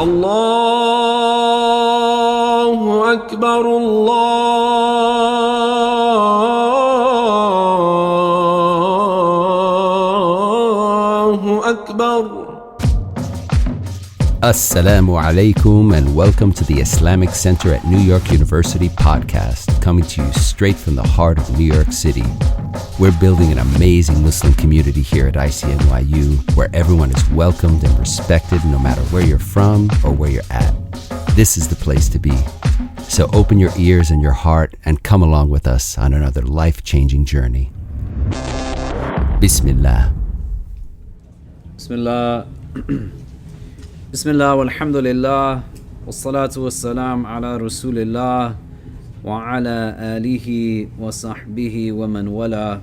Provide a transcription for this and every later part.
الله أكبر الله أكبر. Assalamu alaikum and welcome to the Islamic Center at New York University podcast, coming to you straight from the heart of New York City. We're building an amazing Muslim community here at ICNYU where everyone is welcomed and respected no matter where you're from or where you're at. This is the place to be. So open your ears and your heart and come along with us on another life-changing journey. Bismillah. Bismillah. Bismillah walhamdulillah wassalatu wassalam ala rasulillah wa ala alihi wa sahbihi wa man wala.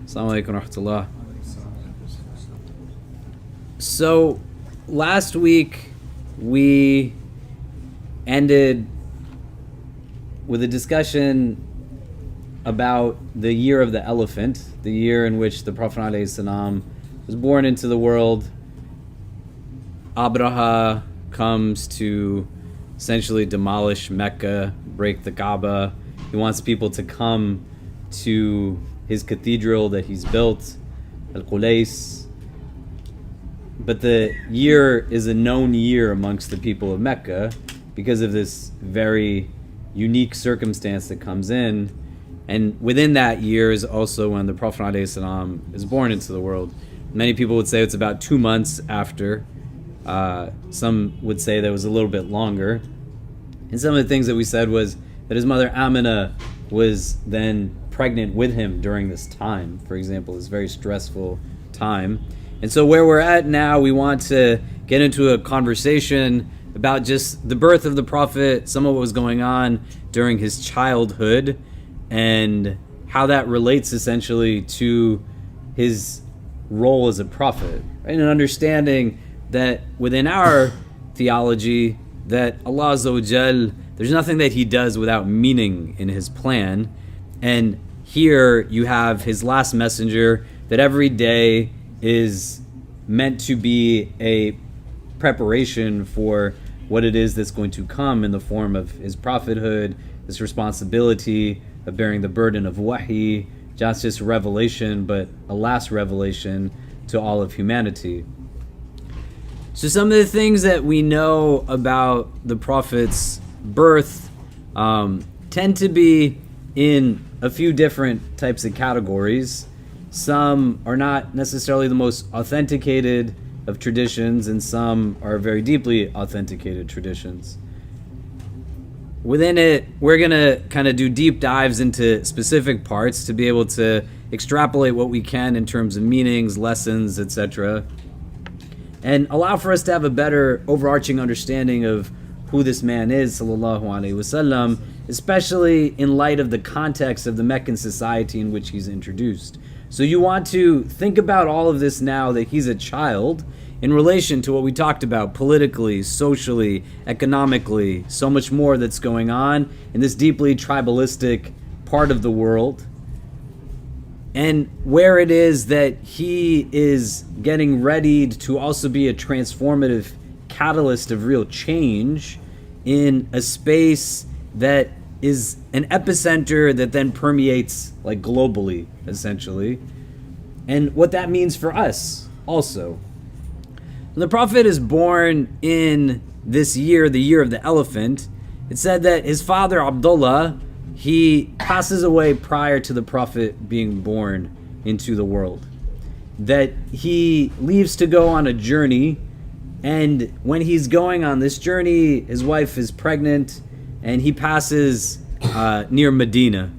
Assalamu alaikum wa rahmatullah. So last week we ended with a discussion about the year of the elephant, the year in which the Prophet ﷺ was born into the world. Abraha comes to essentially demolish Mecca, break the Kaaba. He wants people to come to his cathedral that he's built, Al-Qulais. But the year is a known year amongst the people of Mecca because of this very unique circumstance that comes in. And within that year is also when the Prophet ﷺ is born into the world. Many people would say it's about 2 months after. Some would say that it was a little bit longer. And some of the things that we said was that his mother Amina was then pregnant with him during this time, for example, this very stressful time. And so where we're at now, we want to get into a conversation about just the birth of the Prophet, some of what was going on during his childhood, and how that relates essentially to his role as a prophet, right? And understanding that within our theology, that Allah Azza wa Jal, there's nothing that he does without meaning in his plan. And here you have his last messenger, that every day is meant to be a preparation for what it is that's going to come in the form of his prophethood, this responsibility of bearing the burden of wahi, not just revelation, but a last revelation to all of humanity. So some of the things that we know about the Prophet's birth tend to be in a few different types of categories. Some are not necessarily the most authenticated of traditions, and some are very deeply authenticated traditions. Within it, we're going to kind of do deep dives into specific parts to be able to extrapolate what we can in terms of meanings, lessons, etc., and allow for us to have a better overarching understanding of who this man is, sallallahu alaihi wasallam, especially in light of the context of the Meccan society in which he's introduced. So you want to think about all of this now that he's a child in relation to what we talked about politically, socially, economically, so much more that's going on in this deeply tribalistic part of the world, and where it is that he is getting ready to also be a transformative catalyst of real change in a space that is an epicenter that then permeates like globally, essentially, and what that means for us also. When the Prophet is born in this year, the year of the elephant, it said that his father Abdullah, he passes away prior to the Prophet being born into the world. That he leaves to go on a journey, and when he's going on this journey, his wife is pregnant, and he passes near Medina.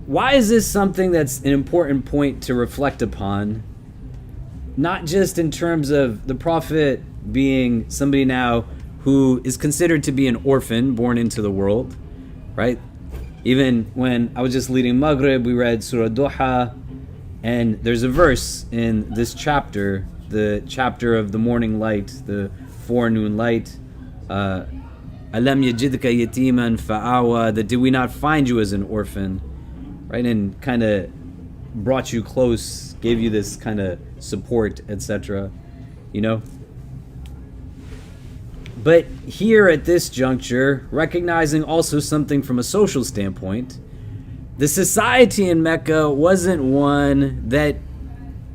Why is this something that's an important point to reflect upon? Not just in terms of the Prophet being somebody now who is considered to be an orphan born into the world, right? Even when I was just leading Maghrib, we read Surah Duha, and there's a verse in this chapter, the chapter of the morning light, the forenoon light, Alam yajidka yatiman fa'awa, that did we not find you as an orphan, right? And kind of brought you close, gave you this kind of support, etc. you know? But here at this juncture, recognizing also something from a social standpoint, the society in Mecca wasn't one that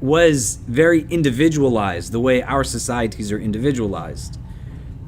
was very individualized the way our societies are individualized.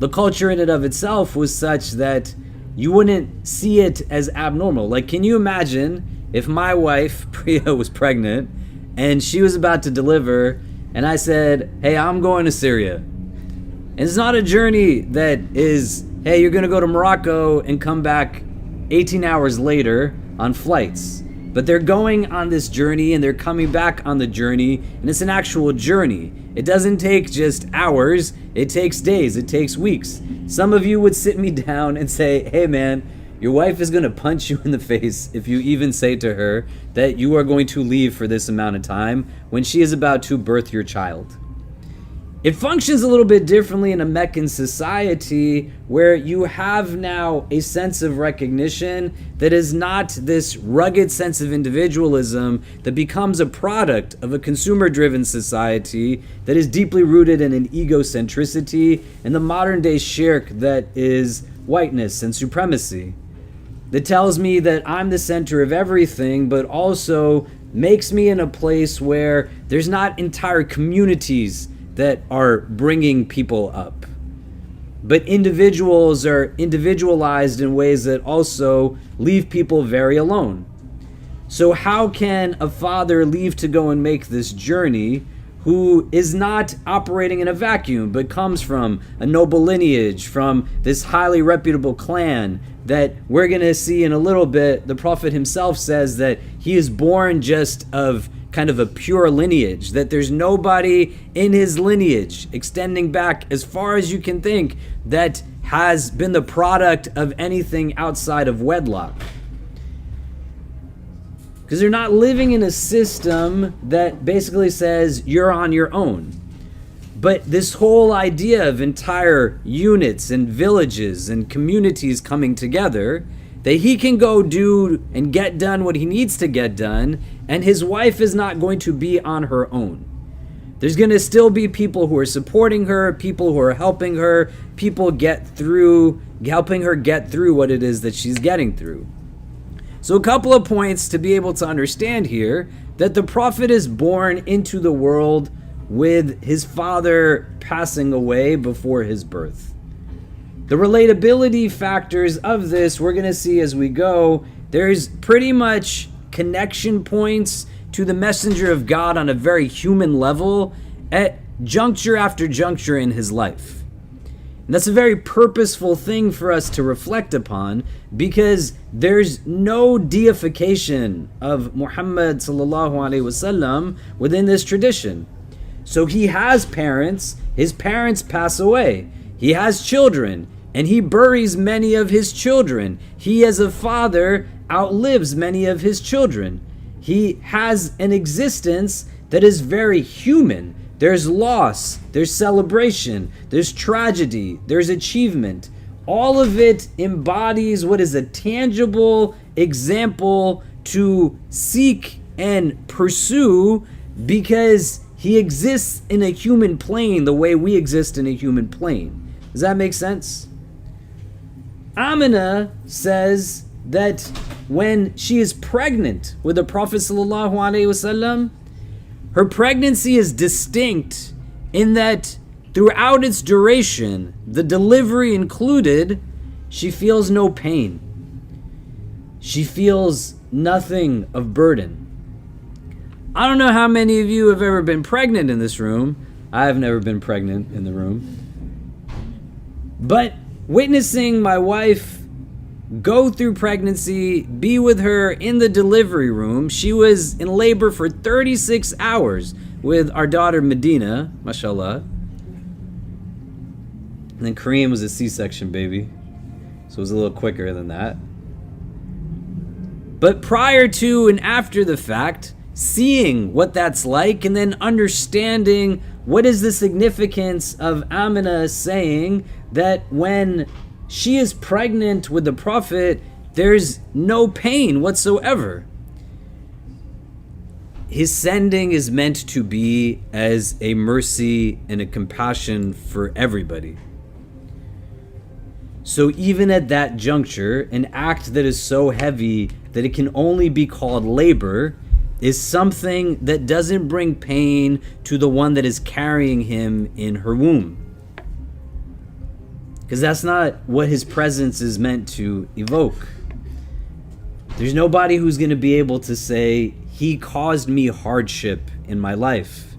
The culture in and of itself was such that you wouldn't see it as abnormal. Like, can you imagine if my wife, Priya, was pregnant and she was about to deliver and I said, hey, I'm going to Syria. And it's not a journey that is, hey, you're going to go to Morocco and come back 18 hours later on flights. But they're going on this journey and they're coming back on the journey, and it's an actual journey. It doesn't take just hours, it takes days, it takes weeks. Some of you would sit me down and say, hey man, your wife is going to punch you in the face if you even say to her that you are going to leave for this amount of time when she is about to birth your child. It functions a little bit differently in a Meccan society where you have now a sense of recognition that is not this rugged sense of individualism that becomes a product of a consumer-driven society that is deeply rooted in an egocentricity and the modern-day shirk that is whiteness and supremacy. That tells me that I'm the center of everything, but also makes me in a place where there's not entire communities that are bringing people up. But individuals are individualized in ways that also leave people very alone. So how can a father leave to go and make this journey who is not operating in a vacuum, but comes from a noble lineage, from this highly reputable clan that we're going to see in a little bit? The Prophet himself says that he is born just of kind of a pure lineage, that there's nobody in his lineage extending back as far as you can think that has been the product of anything outside of wedlock. Because they're not living in a system that basically says you're on your own. But this whole idea of entire units and villages and communities coming together, that he can go do and get done what he needs to get done, and his wife is not going to be on her own. There's going to still be people who are supporting her, people who are helping her, people helping her get through what it is that she's getting through. So a couple of points to be able to understand here, that the Prophet is born into the world with his father passing away before his birth. The relatability factors of this, we're going to see as we go. There's pretty much connection points to the messenger of God on a very human level at juncture after juncture in his life. And that's a very purposeful thing for us to reflect upon, because there's no deification of Muhammad sallallahu alaihi wasallam within this tradition. So he has parents, his parents pass away. He has children, and he buries many of his children. He as a father outlives many of his children. He has an existence that is very human. There's loss, there's celebration, there's tragedy, there's achievement. All of it embodies what is a tangible example to seek and pursue, because he exists in a human plane the way we exist in a human plane. Does that make sense? Amina says that when she is pregnant with the Prophet sallallahu alaihi wasallam, her pregnancy is distinct in that throughout its duration, the delivery included, she feels no pain. She feels nothing of burden. I don't know how many of you have ever been pregnant in this room. I've never been pregnant in the room. But witnessing my wife go through pregnancy, be with her in the delivery room. She was in labor for 36 hours with our daughter Medina, mashallah. And then Kareem was a C-section baby, so it was a little quicker than that. But prior to and after the fact, seeing what that's like, and then understanding what is the significance of Amina saying that when she is pregnant with the Prophet, there's no pain whatsoever. his sending is meant to be as a mercy and a compassion for everybody. So even at that juncture, an act that is so heavy that it can only be called labor is something that doesn't bring pain to the one that is carrying him in her womb. Because that's not what his presence is meant to evoke. There's nobody who's going to be able to say, he caused me hardship in my life.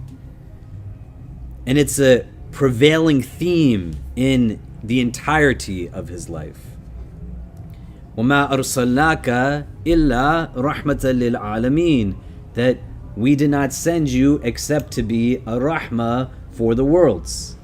And it's a prevailing theme in the entirety of his life. وَمَا أَرْسَلْنَاكَ إِلَّا رَحْمَةً لِلْعَالَمِينَ, that we did not send you except to be a rahmah for the worlds.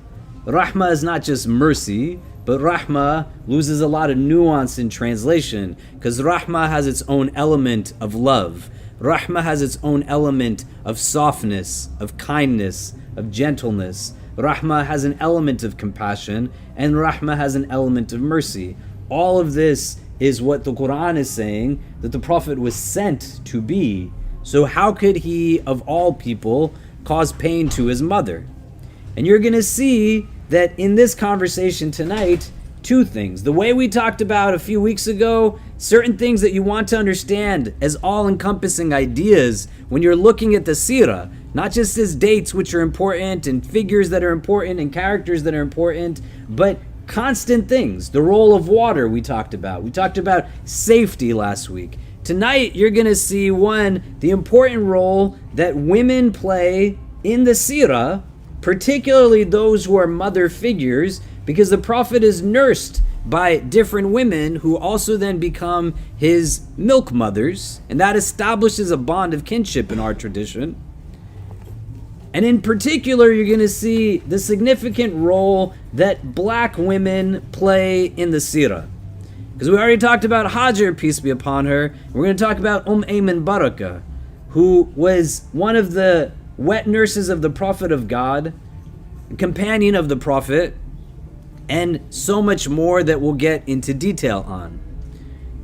Rahmah is not just mercy, but rahmah loses a lot of nuance in translation, because rahmah has its own element of love. Rahmah has its own element of softness, of kindness, of gentleness. Rahmah has an element of compassion, and rahmah has an element of mercy. All of this is what the Quran is saying that the Prophet was sent to be. So how could he, of all people, cause pain to his mother? And you're going to see that in this conversation tonight, two things. The way we talked about a few weeks ago, certain things that you want to understand as all-encompassing ideas when you're looking at the Seerah, not just as dates which are important and figures that are important and characters that are important, but constant things. The role of water we talked about. We talked about safety last week. Tonight you're going to see, one, the important role that women play in the Seerah, particularly those who are mother figures, because the Prophet is nursed by different women who also then become his milk mothers, and that establishes a bond of kinship in our tradition. And in particular, you're going to see the significant role that black women play in the Seerah. Because we already talked about Hajar, peace be upon her. We're going to talk about Ayman Barakah, who was one of the wet nurses of the Prophet of God, companion of the Prophet, and so much more that we'll get into detail on.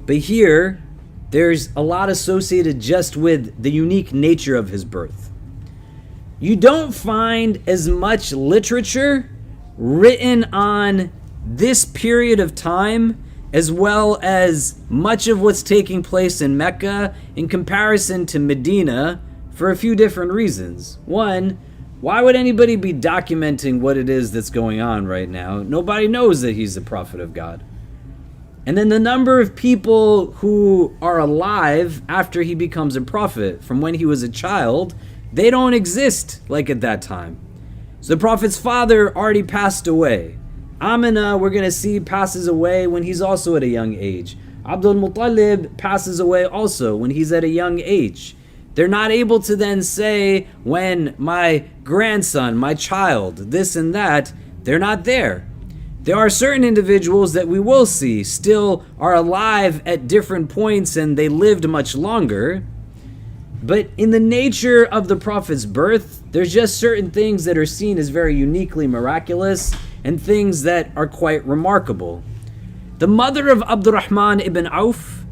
But here, there's a lot associated just with the unique nature of his birth. You don't find as much literature written on this period of time, as well as much of what's taking place in Mecca in comparison to Medina, for a few different reasons. One, why would anybody be documenting what it is that's going on right now? Nobody knows that he's the prophet of God. And then the number of people who are alive after he becomes a prophet, from when he was a child, they don't exist like at that time. So the prophet's father already passed away. Amina, we're going to see, passes away when he's also at a young age. Abdul Muttalib passes away also when he's at a young age. They're not able to then say, when my grandson, my child, this and that, they're not there. There are certain individuals that we will see still are alive at different points and they lived much longer. But in the nature of the Prophet's birth, there's just certain things that are seen as very uniquely miraculous and things that are quite remarkable. The mother of Abdurrahman ibn Auf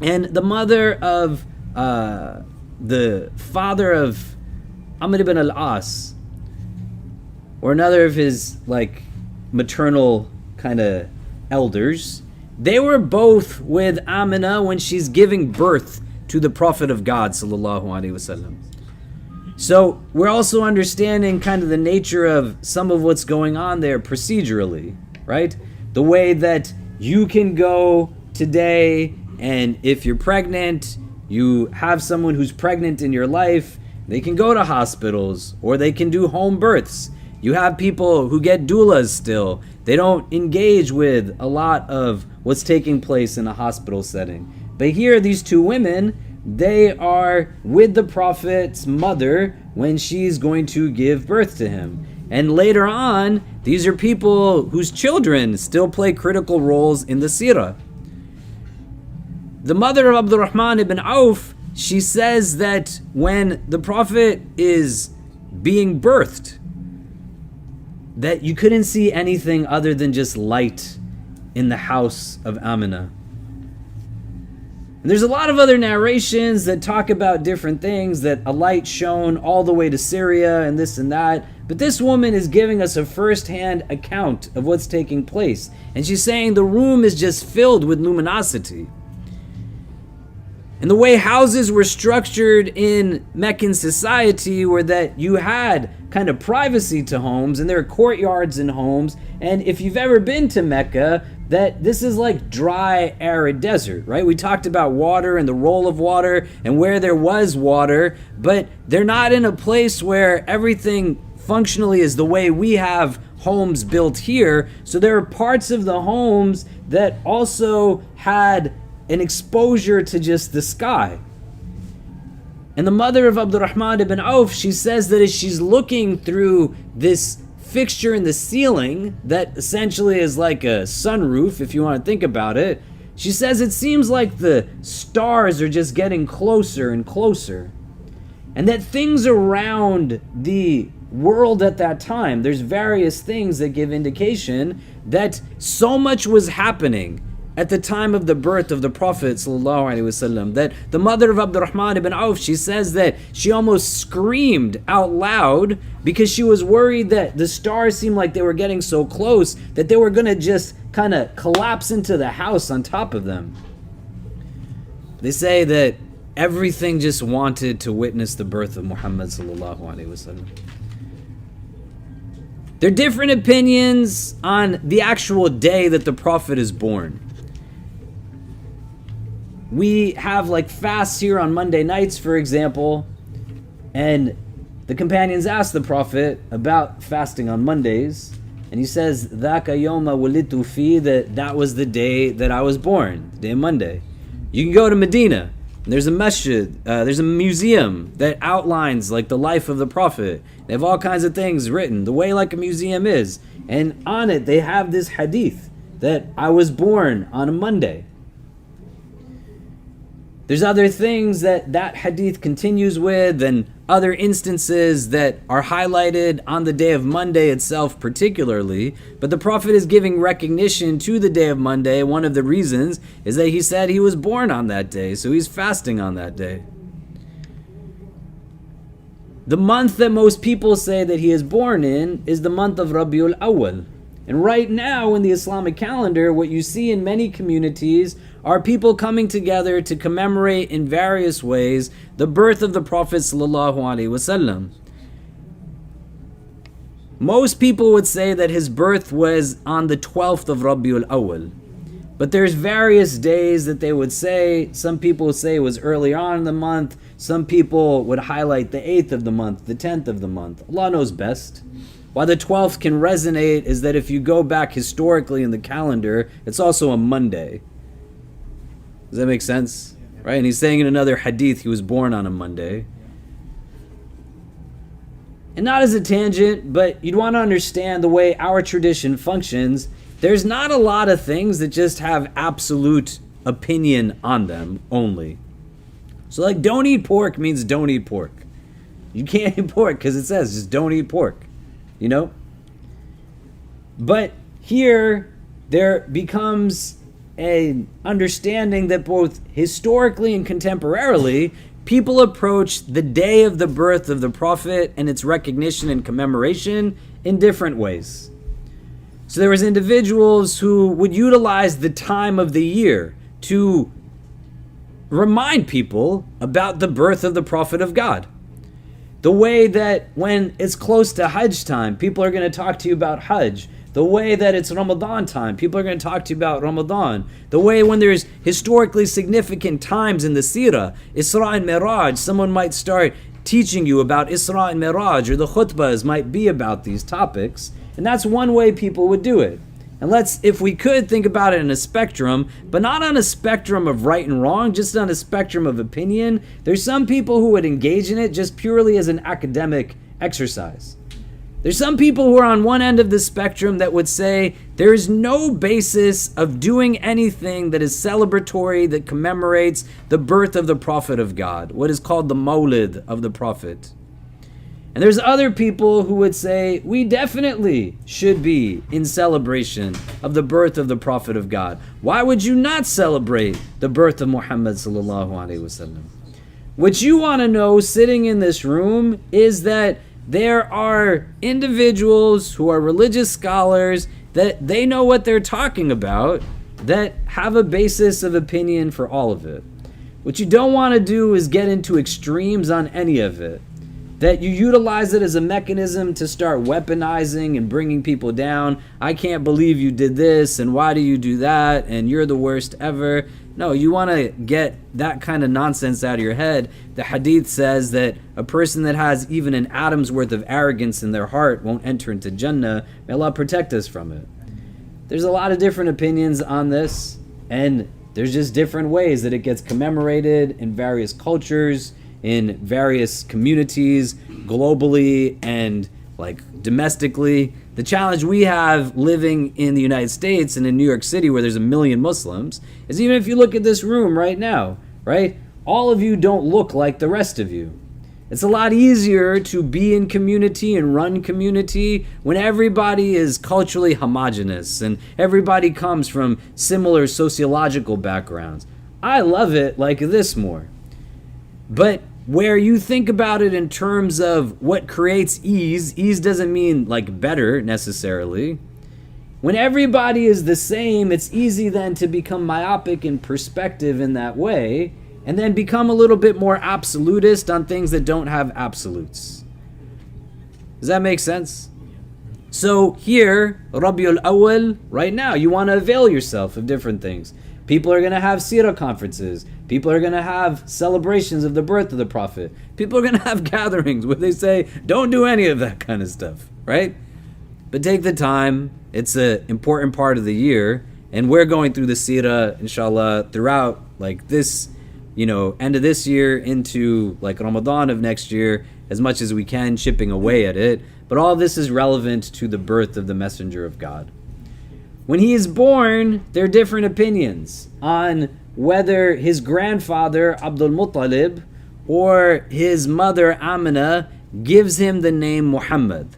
and the mother of the father of Amr ibn al-As, or another of his maternal kind of elders, they were both with Amina when she's giving birth to the Prophet of God sallallahu alaihi wasallam. So we're also understanding kind of the nature of some of what's going on there procedurally, right? The way that you can go today, and if you're pregnant, you have someone who's pregnant in your life, they can go to hospitals or they can do home births. You have people who get doulas still. They don't engage with a lot of what's taking place in a hospital setting. But here, these two women, they are with the Prophet's mother when she's going to give birth to him. And later on, these are people whose children still play critical roles in the Seerah. The mother of Abdurrahman ibn Auf, she says that when the Prophet is being birthed, that you couldn't see anything other than just light in the house of Amina. And there's a lot of other narrations that talk about different things, that a light shone all the way to Syria and this and that. But this woman is giving us a first-hand account of what's taking place. And she's saying the room is just filled with luminosity. And the way houses were structured in Meccan society were that you had kind of privacy to homes, and there are courtyards in homes. And if you've ever been to Mecca, that this is like dry, arid desert, right? We talked about water and the role of water and where there was water, but they're not in a place where everything functionally is the way we have homes built here. So there are parts of the homes that also had an exposure to just the sky. And the mother of Abdurrahman ibn Auf, she says that as she's looking through this fixture in the ceiling that essentially is like a sunroof, if you want to think about it, she says it seems like the stars are just getting closer and closer. And that things around the world at that time, there's various things that give indication that so much was happening at the time of the birth of the Prophet ﷺ, that the mother of Abdurrahman ibn Auf, she says that she almost screamed out loud because she was worried that the stars seemed like they were getting so close that they were going to just kind of collapse into the house on top of them. They say that everything just wanted to witness the birth of Muhammad ﷺ. There are different opinions on the actual day that the Prophet is born. We have like fasts here on Monday nights, for example, and the companions asked the Prophet about fasting on Mondays, and he says, "Dhaka yawma wulidtu fi," that was the day that I was born, the day of Monday. You can go to Medina, and there's a masjid, there's a museum that outlines like the life of the Prophet. They have all kinds of things written, the way like a museum is, and on it they have this hadith that I was born on a Monday. There's other things that hadith continues with, and other instances that are highlighted on the day of Monday itself particularly, but the Prophet is giving recognition to the day of Monday. One of the reasons is that he said he was born on that day, so he's fasting on that day. The month that most people say that he is born in is the month of Rabiul Awwal. And right now in the Islamic calendar, what you see in many communities are people coming together to commemorate in various ways the birth of the Prophet ﷺ. Most people would say that his birth was on the 12th of Rabiul Awwal. But there's various days that they would say. Some people would say it was earlier on in the month. Some people would highlight the 8th of the month, the 10th of the month. Allah knows best. Why the 12th can resonate is that if you go back historically in the calendar, it's also a Monday. Does that make sense? Right? And he's saying in another hadith he was born on a Monday. And not as a tangent, but you'd want to understand the way our tradition functions. There's not a lot of things that just have absolute opinion on them only. So like don't eat pork means don't eat pork. You can't eat pork because it says just don't eat pork. You know? But here there becomes an understanding that both historically and contemporarily, people approach the day of the birth of the Prophet and its recognition and commemoration in different ways. So there was individuals who would utilize the time of the year to remind people about the birth of the Prophet of God. The way that when it's close to Hajj time, people are going to talk to you about Hajj. The way that it's Ramadan time, people are going to talk to you about Ramadan. The way when there's historically significant times in the Seerah, Isra and Miraj, someone might start teaching you about Isra and Miraj, or the khutbahs might be about these topics. And that's one way people would do it. And let's, if we could, think about it in a spectrum, but not on a spectrum of right and wrong, just on a spectrum of opinion. There's some people who would engage in it just purely as an academic exercise. There's some people who are on one end of the spectrum that would say there is no basis of doing anything that is celebratory, that commemorates the birth of the Prophet of God, what is called the Mawlid of the Prophet. And there's other people who would say we definitely should be in celebration of the birth of the Prophet of God. Why would you not celebrate the birth of Muhammad sallallahu alaihi wasallam? What you want to know sitting in this room is that there are individuals who are religious scholars that they know what they're talking about, that have a basis of opinion for all of it. What you don't want to do is get into extremes on any of it. That you utilize it as a mechanism to start weaponizing and bringing people down. I can't believe you did this, and why do you do that, and you're the worst ever. No, you want to get that kind of nonsense out of your head. The hadith says that a person that has even an atom's worth of arrogance in their heart won't enter into Jannah. May Allah protect us from it. There's a lot of different opinions on this, and there's just different ways that it gets commemorated in various cultures, in various communities, globally and like domestically. The challenge we have living in the United States and in New York City, where there's 1 million Muslims, is even if you look at this room right now, right? All of you don't look like the rest of you. It's a lot easier to be in community and run community when everybody is culturally homogenous and everybody comes from similar sociological backgrounds. I love it like this more. But where you think about it in terms of what creates ease doesn't mean like better necessarily. When everybody is the same, it's easy then to become myopic in perspective in that way, and then become a little bit more absolutist on things that don't have absolutes. Does that make sense? So here, Rabiul Awwal, right now, you want to avail yourself of different things. People are going to have Seerah conferences. People are going to have celebrations of the birth of the Prophet. People are going to have gatherings where they say, don't do any of that kind of stuff, right? But take the time. It's an important part of the year. And we're going through the Seerah, inshallah, throughout like this, end of this year into like Ramadan of next year, as much as we can, chipping away at it. But all this is relevant to the birth of the Messenger of God. When he is born, there are different opinions on whether his grandfather, Abdul Muttalib, or his mother, Amina, gives him the name Muhammad.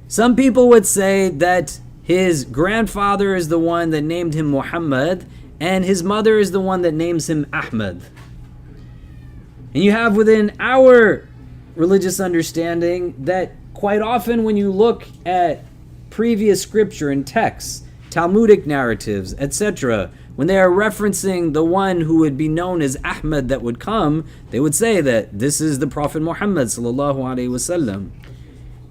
Some people would say that his grandfather is the one that named him Muhammad, and his mother is the one that names him Ahmad. And you have within our religious understanding that quite often when you look at previous scripture and texts, Talmudic narratives, etc., when they are referencing the one who would be known as Ahmad that would come, they would say that this is the Prophet Muhammad sallallahu alaihi wasallam.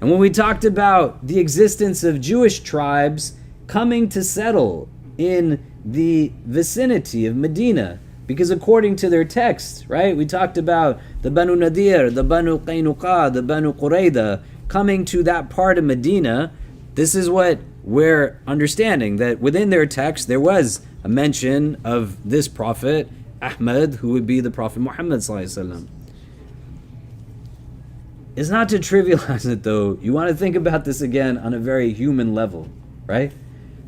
And when we talked about the existence of Jewish tribes coming to settle in the vicinity of Medina, because according to their texts, right, we talked about the Banu Nadir, the Banu Qaynuqa, the Banu Qurayda coming to that part of Medina. This is what we're understanding, that within their text there was a mention of this prophet, Ahmad, who would be the Prophet Muhammad sallallahu alaihi wasallam. It's not to trivialize it though. You want to think about this again on a very human level, right?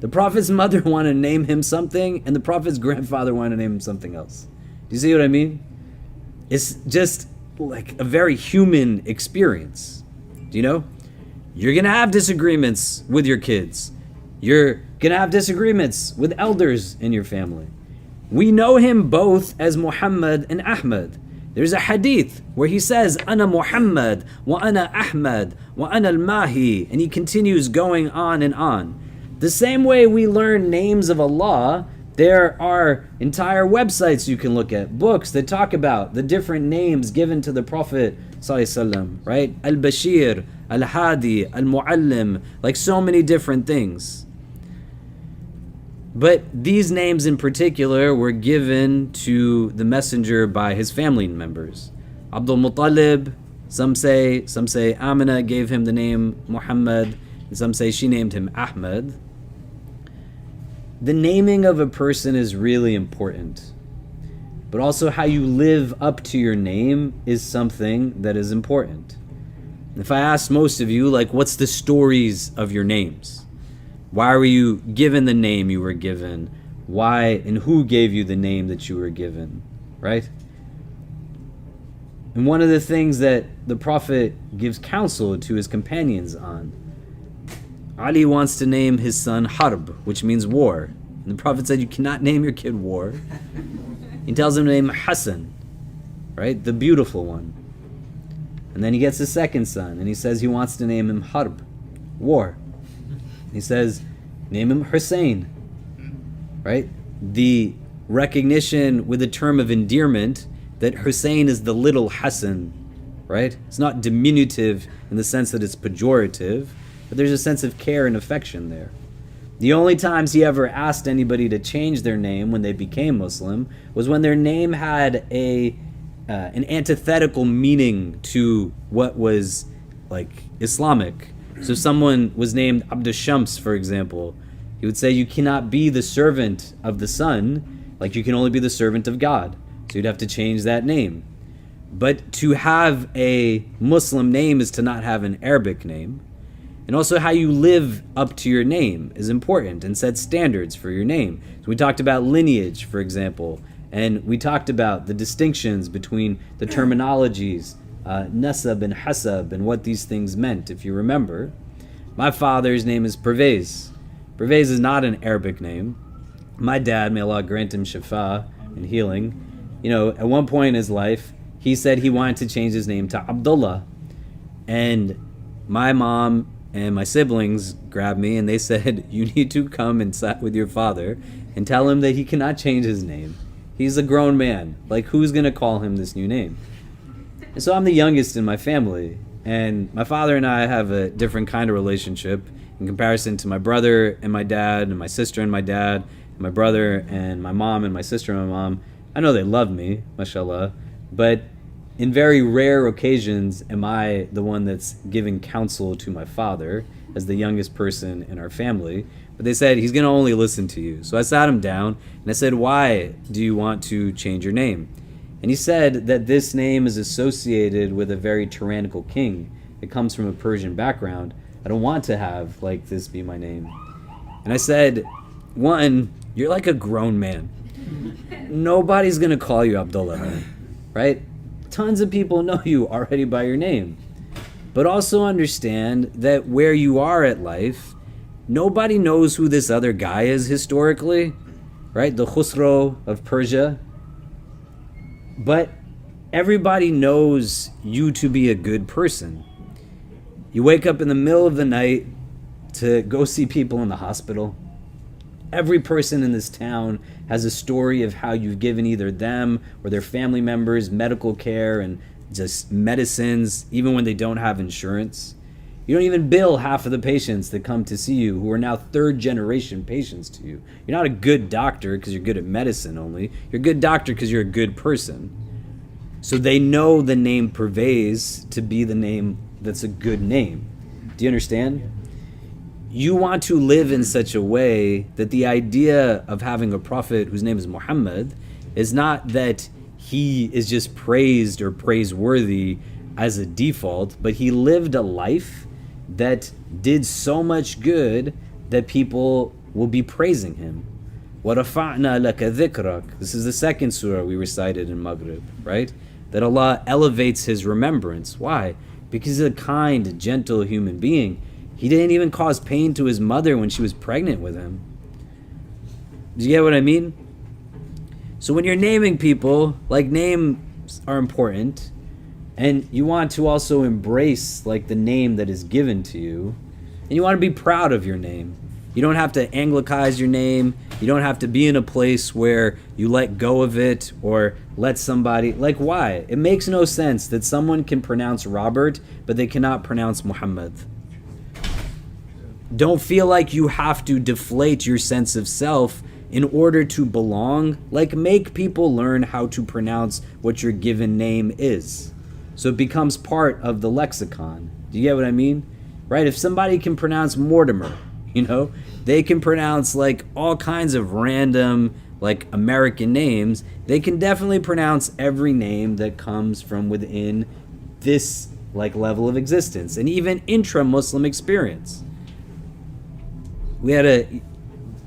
The Prophet's mother wanted to name him something, and the Prophet's grandfather wanted to name him something else. Do you see what I mean? It's just like a very human experience. Do you know? You're going to have disagreements with your kids. You're going to have disagreements with elders in your family. We know him both as Muhammad and Ahmad. There's a hadith where he says, Ana Muhammad, wa ana Ahmad, wa ana al-Mahi, and he continues going on and on. The same way we learn names of Allah, there are entire websites you can look at, books that talk about the different names given to the Prophet ﷺ, right? Al-Bashir, Al-Hadi, Al-Muallim, like so many different things. But these names in particular were given to the messenger by his family members. Abdul Muttalib, some say Amina gave him the name Muhammad, and some say she named him Ahmad. The naming of a person is really important, but also how you live up to your name is something that is important. If I asked most of you, like, what's the stories of your names? Why were you given the name you were given? Why and who gave you the name that you were given, right? And one of the things that the Prophet gives counsel to his companions on, Ali wants to name his son Harb, which means war. And the Prophet said, you cannot name your kid war. He tells him to name Hassan, right? The beautiful one. And then he gets a second son, and he says he wants to name him Harb, war. He says, name him Hussein, right? The recognition with a term of endearment that Hussein is the little Hassan, right? It's not diminutive in the sense that it's pejorative, but there's a sense of care and affection there. The only times he ever asked anybody to change their name when they became Muslim was when their name had an antithetical meaning to what was like Islamic. So if someone was named Abd Shams, for example, he would say you cannot be the servant of the sun, like you can only be the servant of God. So you'd have to change that name. But to have a Muslim name is to not have an Arabic name. And also how you live up to your name is important and set standards for your name. So we talked about lineage, for example, and we talked about the distinctions between the terminologies, nasab and hasab, and what these things meant, if you remember. My father's name is Pervez. Pervez is not an Arabic name. My dad, may Allah grant him shifa and healing, at one point in his life, he said he wanted to change his name to Abdullah. And my mom and my siblings grabbed me and they said, you need to come and sit with your father and tell him that he cannot change his name. He's a grown man. Like, who's going to call him this new name? And so I'm the youngest in my family. And my father and I have a different kind of relationship in comparison to my brother and my dad and my sister and my dad and my brother and my mom and my sister and my mom. I know they love me, mashallah, but in very rare occasions am I the one that's giving counsel to my father as the youngest person in our family. But they said, he's going to only listen to you. So I sat him down and I said, why do you want to change your name? And he said that this name is associated with a very tyrannical king. It comes from a Persian background. I don't want to have like this be my name. And I said, one, you're like a grown man. Nobody's going to call you Abdullah, right? Tons of people know you already by your name. But also understand that where you are at life, nobody knows who this other guy is historically, right? The Khusro of Persia. But everybody knows you to be a good person. You wake up in the middle of the night to go see people in the hospital. Every person in this town has a story of how you've given either them or their family members medical care and just medicines, even when they don't have insurance. You don't even bill half of the patients that come to see you who are now third generation patients to you. You're not a good doctor because you're good at medicine only. You're a good doctor because you're a good person. So they know the name Pervez to be the name that's a good name. Do you understand? You want to live in such a way that the idea of having a prophet whose name is Muhammad is not that he is just praised or praiseworthy as a default, but he lived a life that did so much good that people will be praising him. وَرَفَعْنَا لَكَ ذِكْرَكَ. This is the second surah we recited in Maghrib, right? That Allah elevates his remembrance. Why? Because he's a kind, gentle human being. He didn't even cause pain to his mother when she was pregnant with him. Do you get what I mean? So when you're naming people, like, names are important, and you want to also embrace like the name that is given to you, and you want to be proud of your name. You don't have to Anglicize your name. You don't have to be in a place where you let go of it or let somebody, like, why? It makes no sense that someone can pronounce Robert, but they cannot pronounce Muhammad. Don't feel like you have to deflate your sense of self in order to belong. Like, make people learn how to pronounce what your given name is, so it becomes part of the lexicon. Do you get what I mean? Right? If somebody can pronounce Mortimer, they can pronounce like all kinds of random like American names. They can definitely pronounce every name that comes from within this like level of existence and even intra-Muslim experience. We had a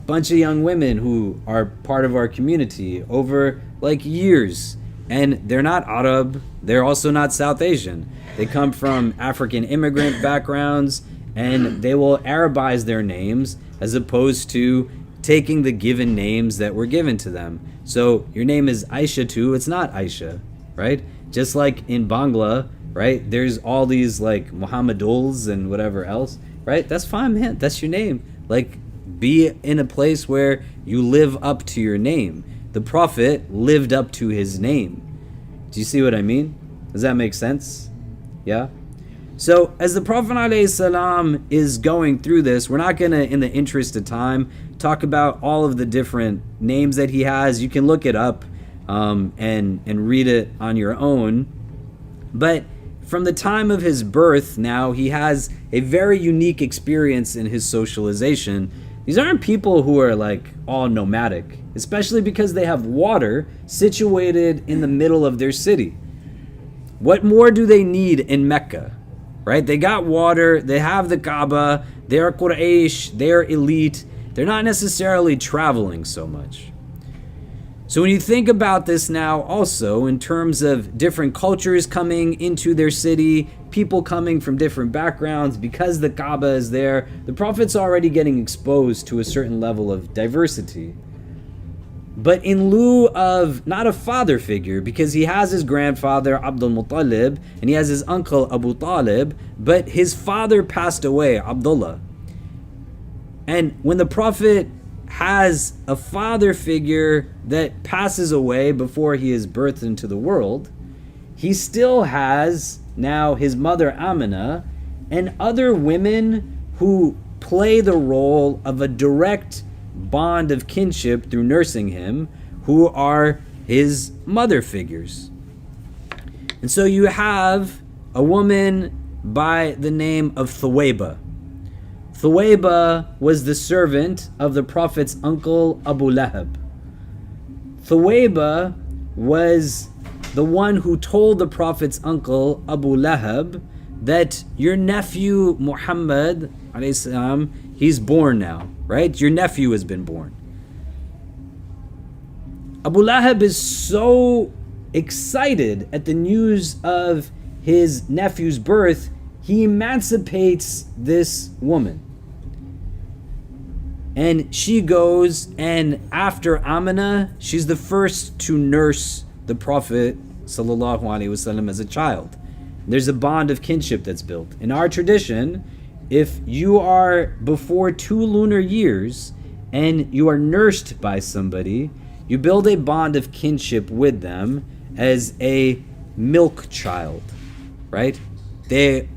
bunch of young women who are part of our community over like years. And they're not Arab, they're also not South Asian. They come from African immigrant backgrounds, and they will Arabize their names as opposed to taking the given names that were given to them. So your name is Aisha too, it's not Aisha, right? Just like in Bangla, right? There's all these like Muhammaduls and whatever else, right? That's fine, man. That's your name. Like, be in a place where you live up to your name. The Prophet lived up to his name. Do you see what I mean? Does that make sense? Yeah? So as the Prophet ﷺ is going through this, we're not going to, in the interest of time, talk about all of the different names that he has. You can look it up and read it on your own. But from the time of his birth now, he has a very unique experience in his socialization. These aren't people who are like all nomadic, especially because they have water situated in the middle of their city. What more do they need in Mecca? Right? They got water, they have the Kaaba, they're Quraysh, they're elite. They're not necessarily traveling so much. So when you think about this now also in terms of different cultures coming into their city, people coming from different backgrounds, because the Kaaba is there, the Prophet's already getting exposed to a certain level of diversity. But in lieu of not a father figure, because he has his grandfather Abdul Muttalib and he has his uncle Abu Talib, but his father passed away, Abdullah. And when the Prophet has a father figure that passes away before he is birthed into the world, he still has now his mother Amina and other women who play the role of a direct bond of kinship through nursing him, who are his mother figures. And so you have a woman by the name of Thuwayba. Thuwayba was the servant of the Prophet's uncle Abu Lahab. Thuwayba was the one who told the Prophet's uncle Abu Lahab that your nephew Muhammad, he's born now, right? Your nephew has been born. Abu Lahab is so excited at the news of his nephew's birth, he emancipates this woman. And she goes, and after Amina, she's the first to nurse the Prophet ﷺ as a child. There's a bond of kinship that's built. In our tradition, if you are before 2 lunar years and you are nursed by somebody, you build a bond of kinship with them as a milk child, right?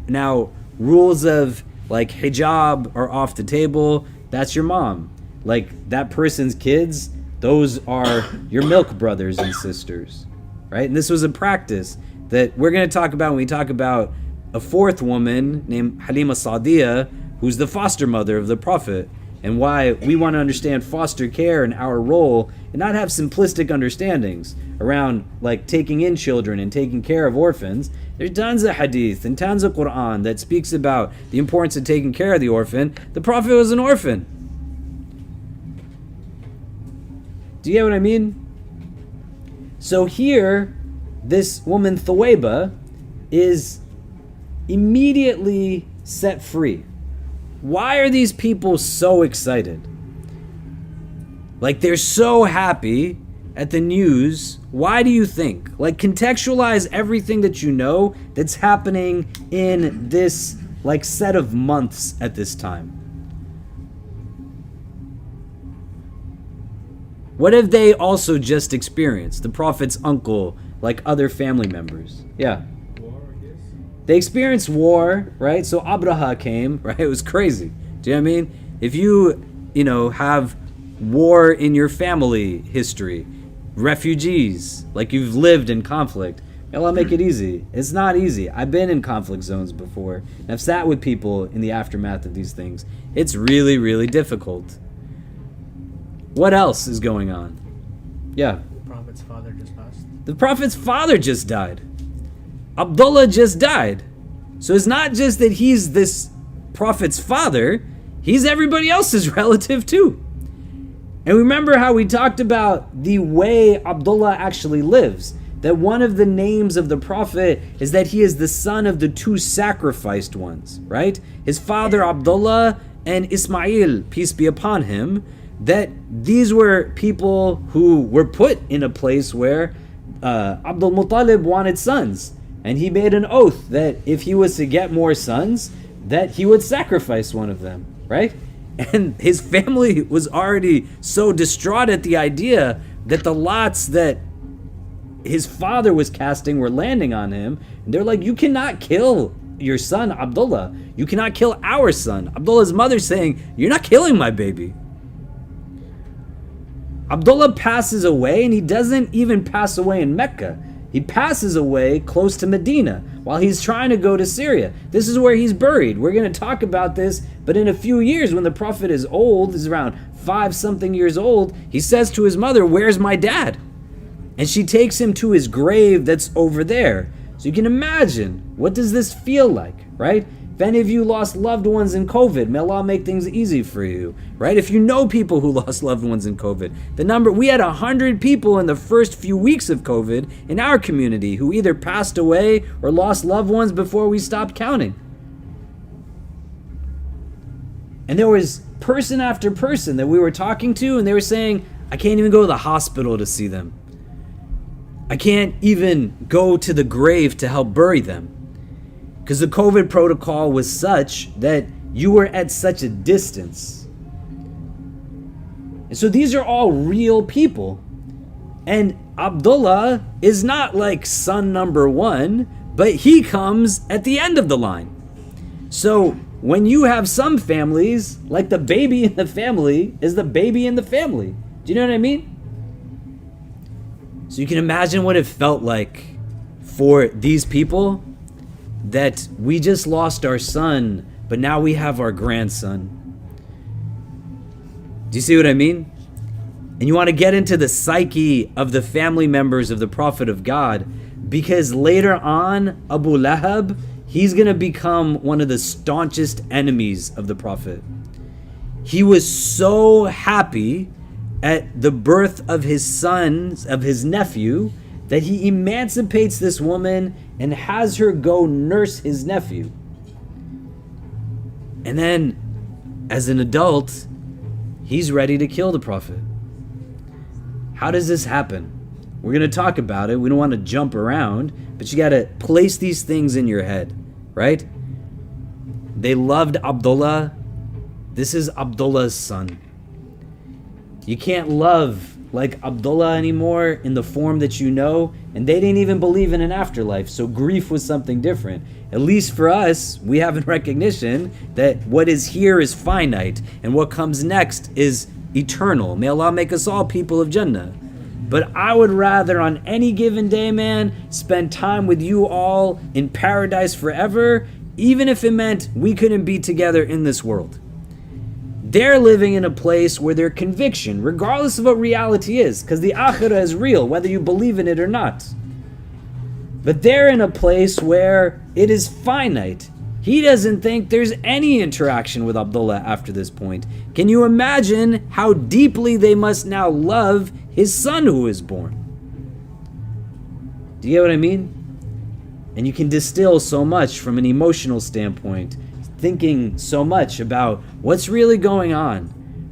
Now, rules of like hijab are off the table. That's your mom. Like that person's kids, those are your milk brothers and sisters, right? And this was a practice that we're going to talk about when we talk about a fourth woman named Halima Sa'diyah, who's the foster mother of the Prophet, and why we want to understand foster care and our role and not have simplistic understandings around like taking in children and taking care of orphans. There's tons of hadith and tons of Quran that speaks about the importance of taking care of the orphan. The Prophet was an orphan. Do you get what I mean? So here, this woman Thuwayba is immediately set free. Why are these people so excited? Like they're so happy at the news. Why do you think? Like contextualize everything that you know that's happening in this like set of months at this time. What have they also just experienced? The Prophet's uncle, like other family members. Yeah. They experienced war, right? So Abraha came, right? It was crazy. Do you know what I mean? If you have war in your family history, refugees, like you've lived in conflict, Allah make it easy. It's not easy. I've been in conflict zones before, and I've sat with people in the aftermath of these things. It's really, really difficult. What else is going on? Yeah. The Prophet's father just passed. The Prophet's father just died. Abdullah just died. So it's not just that he's this Prophet's father, he's everybody else's relative too. And remember how we talked about the way Abdullah actually lives. that one of the names of the Prophet is that he is the son of the two sacrificed ones, right? His father Abdullah and Ismail, peace be upon him, that these were people who were put in a place where Abdul Muttalib wanted sons. And he made an oath that if he was to get more sons, that he would sacrifice one of them, right? And his family was already so distraught at the idea that the lots that his father was casting were landing on him. And they're like, you cannot kill your son, Abdullah. You cannot kill our son. Abdullah's mother saying, you're not killing my baby. Abdullah passes away, and he doesn't even pass away in Mecca. He passes away close to Medina while he's trying to go to Syria. This is where he's buried. We're going to talk about this, but in a few years, when the Prophet is old, is around 5-something years old, he says to his mother, where's my dad? And she takes him to his grave that's over there. So you can imagine, what does this feel like, right? If any of you lost loved ones in COVID, may Allah make things easy for you, right? If you know people who lost loved ones in COVID, we had 100 people in the first few weeks of COVID in our community who either passed away or lost loved ones before we stopped counting. And there was person after person that we were talking to, and they were saying, I can't even go to the hospital to see them. I can't even go to the grave to help bury them. Because the COVID protocol was such that you were at such a distance. And so these are all real people. And Abdullah is not like son number one, but he comes at the end of the line. So when you have some families, like the baby in the family is the baby in the family. Do you know what I mean? So you can imagine what it felt like for these people, that we just lost our son, but now we have our grandson. Do you see what I mean? And you want to get into the psyche of the family members of the Prophet of God, because later on, Abu Lahab, he's going to become one of the staunchest enemies of the Prophet. He was so happy at the birth of his son, of his nephew, that he emancipates this woman and has her go nurse his nephew. And then, as an adult, he's ready to kill the Prophet. How does this happen? We're going to talk about it. We don't want to jump around, but you got to place these things in your head, right? They loved Abdullah. This is Abdullah's son. You can't love like Abdullah anymore in the form that you know, and they didn't even believe in an afterlife, so grief was something different. At least for us, we have in recognition that what is here is finite, and what comes next is eternal. May Allah make us all people of Jannah. But I would rather on any given day, man, spend time with you all in paradise forever, even if it meant we couldn't be together in this world. They're living in a place where their conviction, regardless of what reality is, because the akhirah is real, whether you believe in it or not. But they're in a place where it is finite. He doesn't think there's any interaction with Abdullah after this point. Can you imagine how deeply they must now love his son who is born? Do you get what I mean? And you can distill so much from an emotional standpoint, thinking so much about what's really going on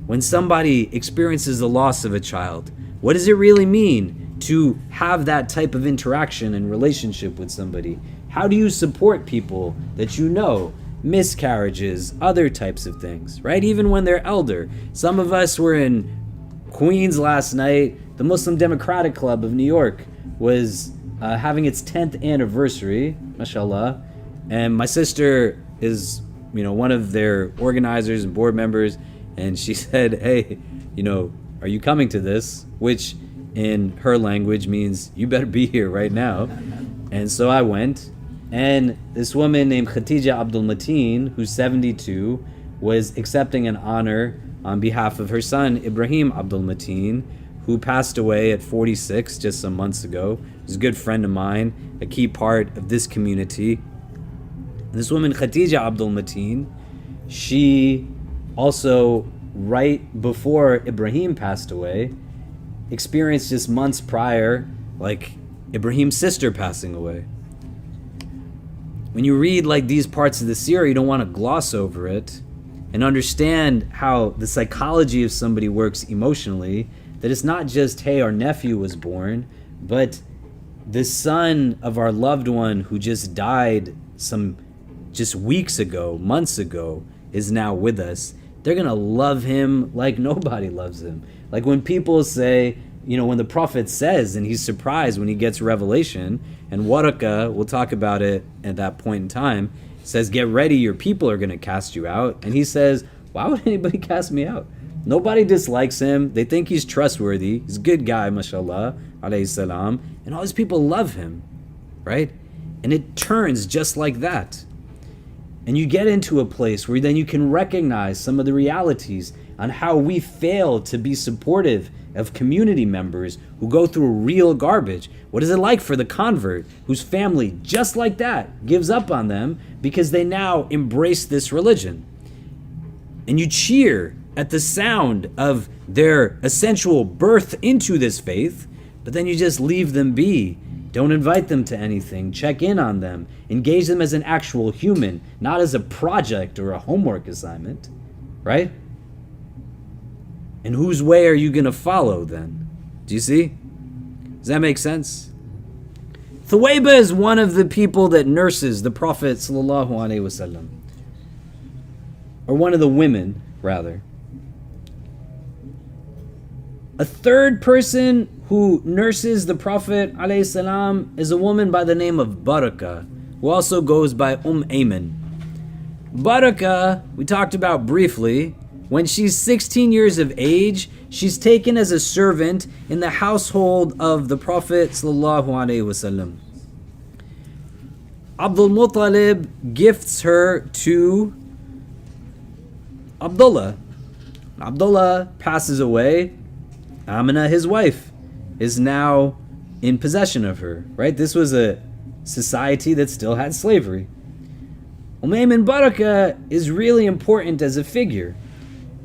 when somebody experiences the loss of a child. What does it really mean to have that type of interaction and relationship with somebody? How do you support people that you know, miscarriages, other types of things, right? Even when they're elder. Some of us were in Queens last night. The Muslim Democratic Club of New York was having its 10th anniversary, mashallah, and my sister is one of their organizers and board members, and she said, hey, are you coming to this? Which in her language means you better be here right now. And so I went, and this woman named Khatija Abdul Mateen, who's 72, was accepting an honor on behalf of her son Ibrahim Abdul Mateen, who passed away at 46 just some months ago. He's a good friend of mine, a key part of this community. This woman, Khatija Abdul Mateen, she also, right before Ibrahim passed away, experienced just months prior, like Ibrahim's sister passing away. When you read like these parts of the seerah, you don't want to gloss over it and understand how the psychology of somebody works emotionally, that it's not just, hey, our nephew was born, but the son of our loved one who just died just weeks ago, months ago, is now with us. They're going to love him like nobody loves him. Like when people say, when the prophet says, and he's surprised when he gets revelation, and Waraka, we'll talk about it at that point in time, says, get ready, your people are going to cast you out. And he says, why would anybody cast me out? Nobody dislikes him. They think he's trustworthy. He's a good guy, mashallah, alayhi salam. And all these people love him, right? And it turns just like that. And you get into a place where then you can recognize some of the realities on how we fail to be supportive of community members who go through real garbage. What is it like for the convert whose family, just like that, gives up on them because they now embrace this religion? And you cheer at the sound of their essential birth into this faith, but then you just leave them be. Don't invite them to anything. Check in on them. Engage them as an actual human, not as a project or a homework assignment, right? And whose way are you going to follow then? Do you see? Does that make sense? Thuwayba is one of the people that nurses the Prophet sallallahu alaihi wasallam, or one of the women, rather. A third person who nurses the Prophet alayhi salam is a woman by the name of Barakah, who also goes by Ayman. Barakah, we talked about briefly. When she's 16 years of age, she's taken as a servant in the household of the Prophet sallallahu alaihi wasallam. Abdul Muttalib gifts her to Abdullah. Abdullah passes away. Amina, his wife, is now in possession of her, right? This was a society that still had slavery. Ayman Barakah is really important as a figure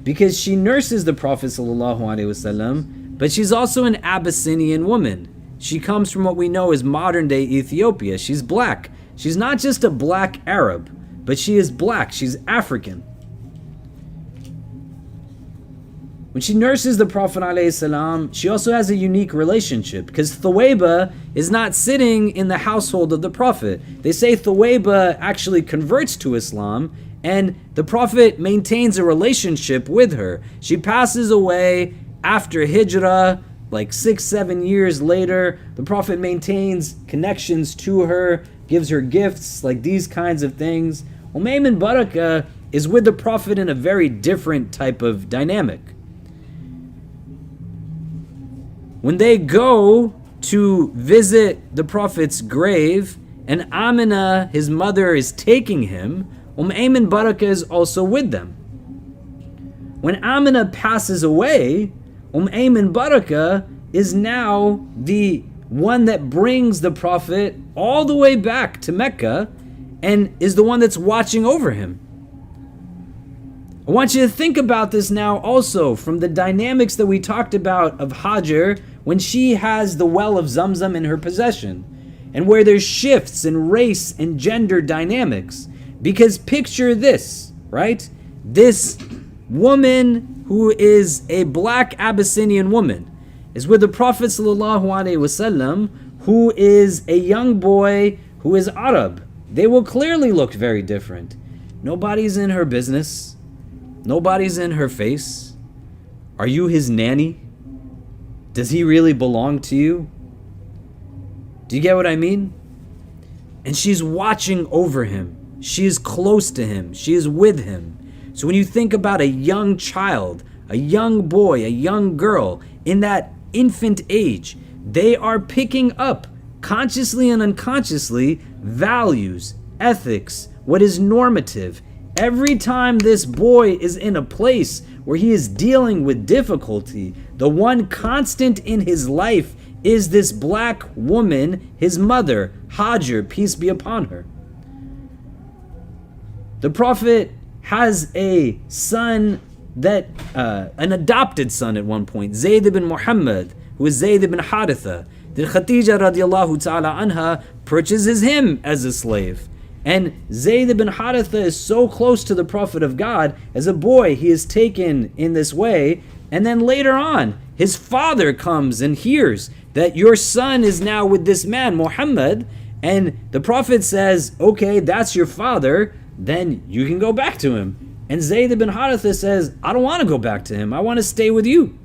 because she nurses the Prophet ﷺ, but she's also an Abyssinian woman. She comes from what we know as modern-day Ethiopia. She's black. She's not just a black Arab, but she is black. She's African. When she nurses the Prophet ﷺ, she also has a unique relationship because Thuwayba is not sitting in the household of the Prophet. They say Thuwayba actually converts to Islam and the Prophet maintains a relationship with her. She passes away after Hijrah, like 6-7 years later. The Prophet maintains connections to her, gives her gifts, like these kinds of things. Ayman Barakah is with the Prophet in a very different type of dynamic. When they go to visit the Prophet's grave, and Amina, his mother, is taking him, Ayman Barakah is also with them. When Amina passes away, Ayman Barakah is now the one that brings the Prophet all the way back to Mecca and is the one that's watching over him. I want you to think about this now also from the dynamics that we talked about of Hajar when she has the well of Zamzam in her possession, and where there's shifts in race and gender dynamics. Because picture this, right? This woman who is a black Abyssinian woman is with the Prophet ﷺ, who is a young boy who is Arab. They will clearly look very different. Nobody's in her business. Nobody's in her face. Are you his nanny? Does he really belong to you? Do you get what I mean? And she's watching over him. She is close to him. She is with him. So when you think about a young child, a young boy, a young girl, in that infant age, they are picking up, consciously and unconsciously, values, ethics, what is normative. Every time this boy is in a place where he is dealing with difficulty, the one constant in his life is this black woman, his mother, Hajar, peace be upon her. The Prophet has a son an adopted son at one point, Zayd ibn Muhammad, who is Zayd ibn Haritha. that Khadija radiallahu ta'ala anha purchases him as a slave. And Zayd ibn Haritha is so close to the Prophet of God. As a boy, he is taken in this way. And then later on, his father comes and hears that your son is now with this man, Muhammad. And the Prophet says, okay, that's your father. Then you can go back to him. And Zayd ibn Haritha says, I don't want to go back to him. I want to stay with you.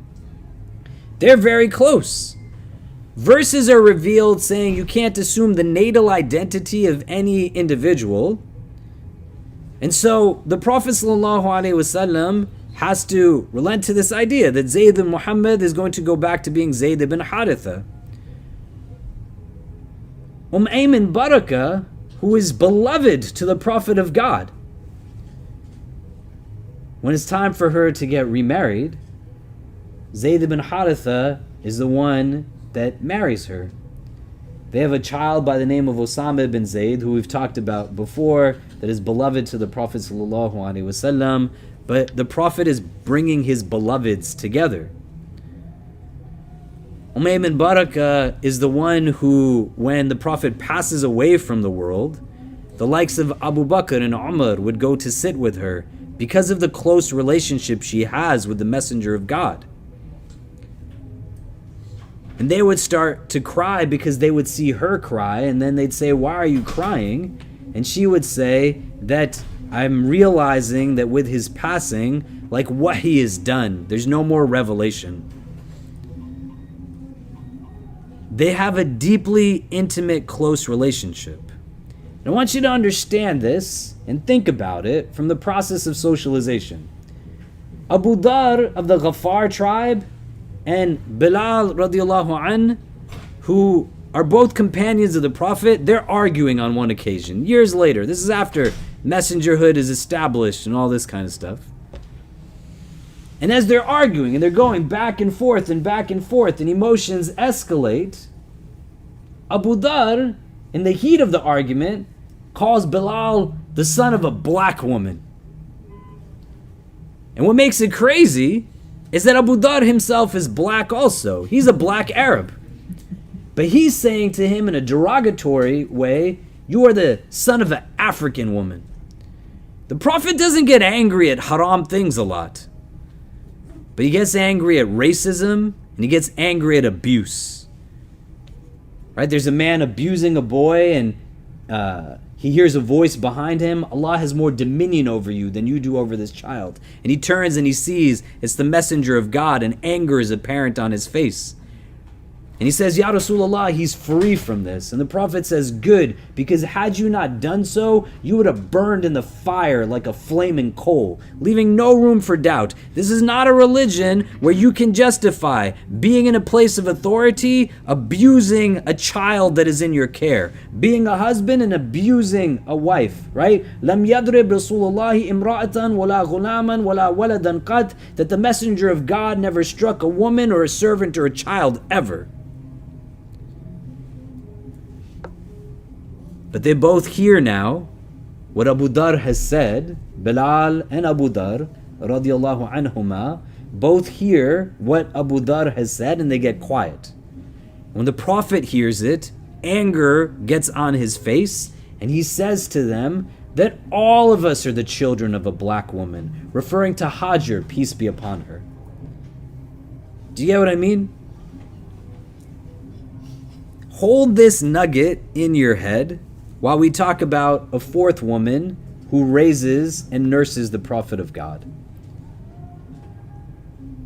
They're very close. Verses are revealed saying you can't assume the natal identity of any individual. And so the Prophet ﷺ has to relent to this idea that Zayd ibn Muhammad is going to go back to being Zayd ibn Haritha. Ayman Barakah, who is beloved to the Prophet of God, when it's time for her to get remarried, Zayd ibn Haritha is the one that marries her. They have a child by the name of Osama ibn Zayd, who we've talked about before, that is beloved to the Prophet ﷺ, but the Prophet is bringing his beloveds together. Ayman Barakah is the one who, when the Prophet passes away from the world, the likes of Abu Bakr and Umar would go to sit with her because of the close relationship she has with the Messenger of God. And they would start to cry because they would see her cry, and then they'd say, why are you crying? And she would say that I'm realizing that with his passing, like what he has done, there's no more revelation. They have a deeply intimate, close relationship. And I want you to understand this and think about it from the process of socialization. Abu Dar of the Ghaffar tribe and Bilal radiallahu an, who are both companions of the Prophet, they're arguing on one occasion, years later. This is after messengerhood is established and all this kind of stuff. And as they're arguing and they're going back and forth and emotions escalate, Abu Dar, in the heat of the argument, calls Bilal the son of a black woman. And what makes it crazy is that Abu Dar himself is black also. He's a black Arab. But he's saying to him in a derogatory way, you are the son of an African woman. The Prophet doesn't get angry at haram things a lot. But he gets angry at racism and he gets angry at abuse. Right? There's a man abusing a boy and he hears a voice behind him. Allah has more dominion over you than you do over this child. And he turns and he sees it's the messenger of God, and anger is apparent on his face. And he says, Ya Rasulullah, he's free from this. And the Prophet says, good, because had you not done so, you would have burned in the fire like a flaming coal, leaving no room for doubt. This is not a religion where you can justify being in a place of authority, abusing a child that is in your care, being a husband and abusing a wife, right? Lam yadrib Rasulullahi imra'atan wala ghulaman wala waladan qat, that the messenger of God never struck a woman or a servant or a child ever. But they both hear now what Abu Dar has said. Bilal and Abu Dar radiallahu anhuma both hear what Abu Dar has said, and they get quiet. When the Prophet hears it, anger gets on his face, and he says to them that all of us are the children of a black woman, referring to Hajar, peace be upon her. Do you get what I mean? Hold this nugget in your head while we talk about a fourth woman who raises and nurses the Prophet of God.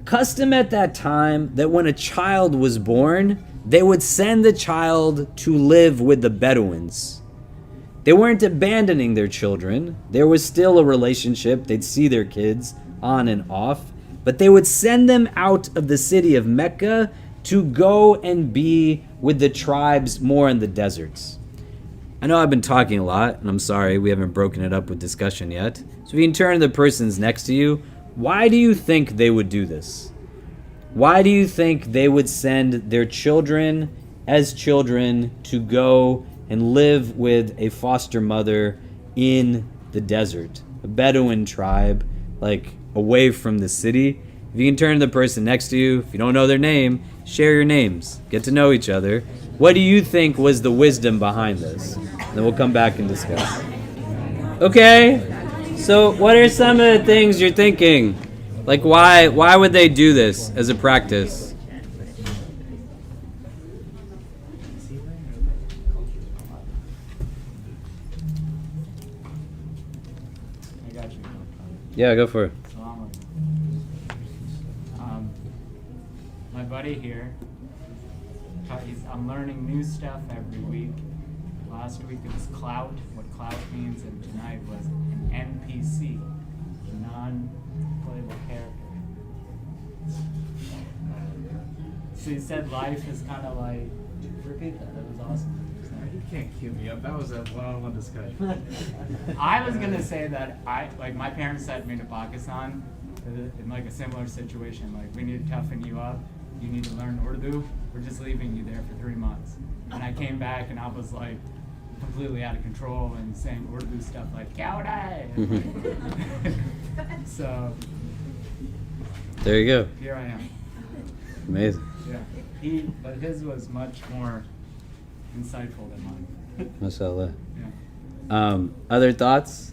Custom at that time that when a child was born, they would send the child to live with the Bedouins. They weren't abandoning their children. There was still a relationship. They'd see their kids on and off, but they would send them out of the city of Mecca to go and be with the tribes more in the deserts. I know I've been talking a lot, and I'm sorry we haven't broken it up with discussion yet. So if you can turn to the persons next to you, why do you think they would do this? Why do you think they would send their children as children to go and live with a foster mother in the desert? A Bedouin tribe, like away from the city. If you can turn to the person next to you, if you don't know their name, share your names. Get to know each other. What do you think was the wisdom behind this? And then we'll come back and discuss. Okay, so what are some of the things you're thinking? Like why would they do this as a practice? I got you. Yeah, go for it. My buddy here, I'm learning new stuff every week. Last week it was clout, what clout means, and tonight was an NPC, non-playable character. So he said life is kind of like, repeat that, that was awesome. You can't cue me up. That was a one-on-one discussion. I was gonna say that my parents sent me to Pakistan in like a similar situation. Like, we need to toughen you up. You need to learn Urdu. We're just leaving you there for 3 months. And I came back and I was like completely out of control and saying Urdu stuff like "Kaudai." So There you go. here I am. Amazing. Yeah. But his was much more insightful than mine. Mashallah. Yeah. Other thoughts?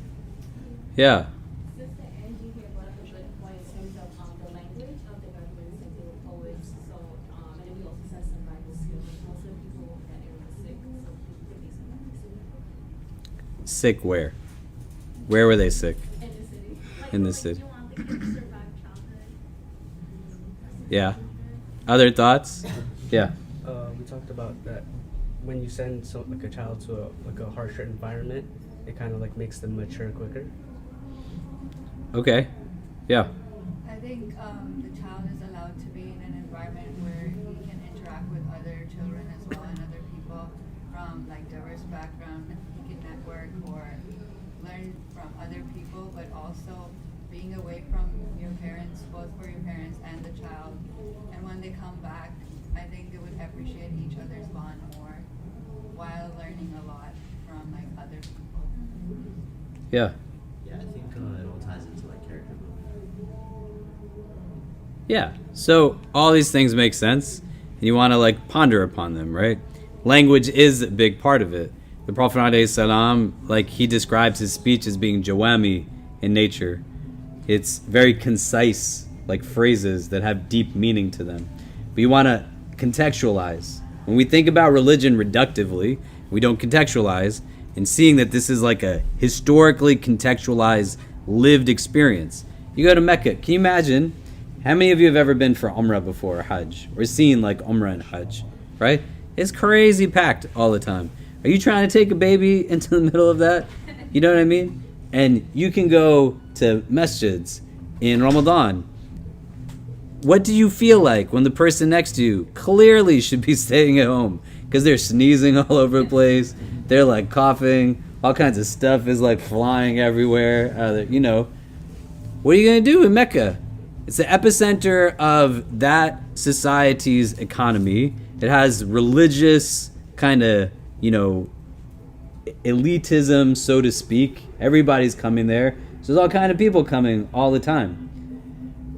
Yeah. Sister Angie here brought up a good point in terms of the language of the government since they were poets. So, and then we also said survival skills. Most of the people that are sick, so people could be survival skills. Sick where? Where were they sick? In the city. Like, In the like, city. you want to survive childhood. Yeah. Other thoughts? Yeah. We talked about that when you send like a child to a harsher environment, it kind of like makes them mature quicker. Okay. Yeah. I think the child is allowed to be in an environment where he can interact with other children as well and other people from like diverse background. He can network or learn from other people, but also being away from your parents, both for your parents and the child. And when they come back, I think they would appreciate each other's bond more while learning a lot from like other people. Yeah. Yeah, I think it all ties into like character building. Yeah. So all these things make sense, and you want to like ponder upon them, right? Language is a big part of it. The Prophet ﷺ, like he describes his speech as being jawami in nature. It's very concise, like phrases that have deep meaning to them. But you want to contextualize. When we think about religion reductively, we don't contextualize, and seeing that this is like a historically contextualized, lived experience. You go to Mecca. Can you imagine how many of you have ever been for Umrah before, or Hajj, or seen like Umrah and Hajj, right? It's crazy packed all the time. Are you trying to take a baby into the middle of that? You know what I mean? And you can go to masjids in Ramadan. What do you feel like when the person next to you clearly should be staying at home because they're sneezing all over the place, they're like coughing, all kinds of stuff is like flying everywhere, you know. What are you going to do in Mecca? It's the epicenter of that society's economy. It has religious kind of, you know, elitism, so to speak. Everybody's coming there. So there's all kind of people coming all the time.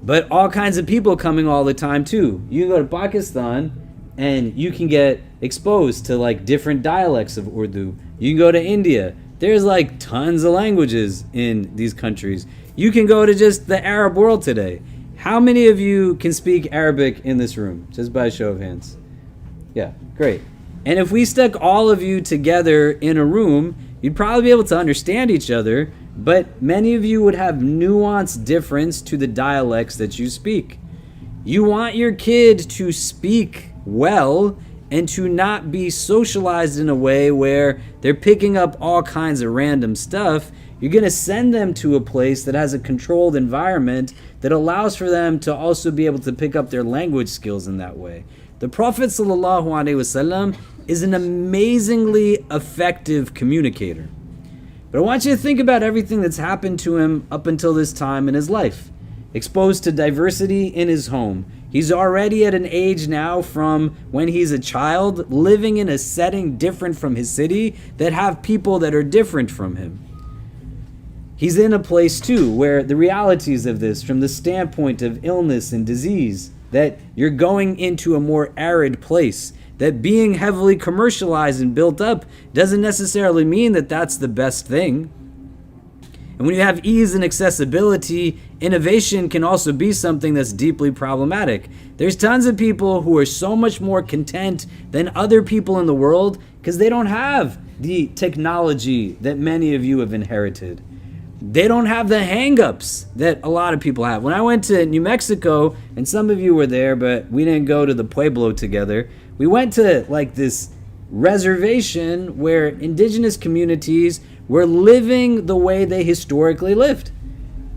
But all kinds of people coming all the time too. You can go to Pakistan and you can get exposed to like different dialects of Urdu. You can go to India. There's like tons of languages in these countries. You can go to just the Arab world today. How many of you can speak Arabic in this room? Just by a show of hands. Yeah, great. And if we stuck all of you together in a room, you'd probably be able to understand each other, but many of you would have nuanced difference to the dialects that you speak. You want your kid to speak well and to not be socialized in a way where they're picking up all kinds of random stuff. You're going to send them to a place that has a controlled environment that allows for them to also be able to pick up their language skills in that way. The Prophet ﷺ is an amazingly effective communicator. But I want you to think about everything that's happened to him up until this time in his life. Exposed to diversity in his home. He's already at an age now from when he's a child, living in a setting different from his city that have people that are different from him. he's in a place too where the realities of this, from the standpoint of illness and disease, that you're going into a more arid place, that being heavily commercialized and built up doesn't necessarily mean that that's the best thing. And when you have ease and accessibility, innovation can also be something that's deeply problematic. There's tons of people who are so much more content than other people in the world because they don't have the technology that many of you have inherited. They don't have the hang-ups that a lot of people have. When I went to New Mexico, and some of you were there, but we didn't go to the Pueblo together, we went to like this reservation where indigenous communities were living the way they historically lived.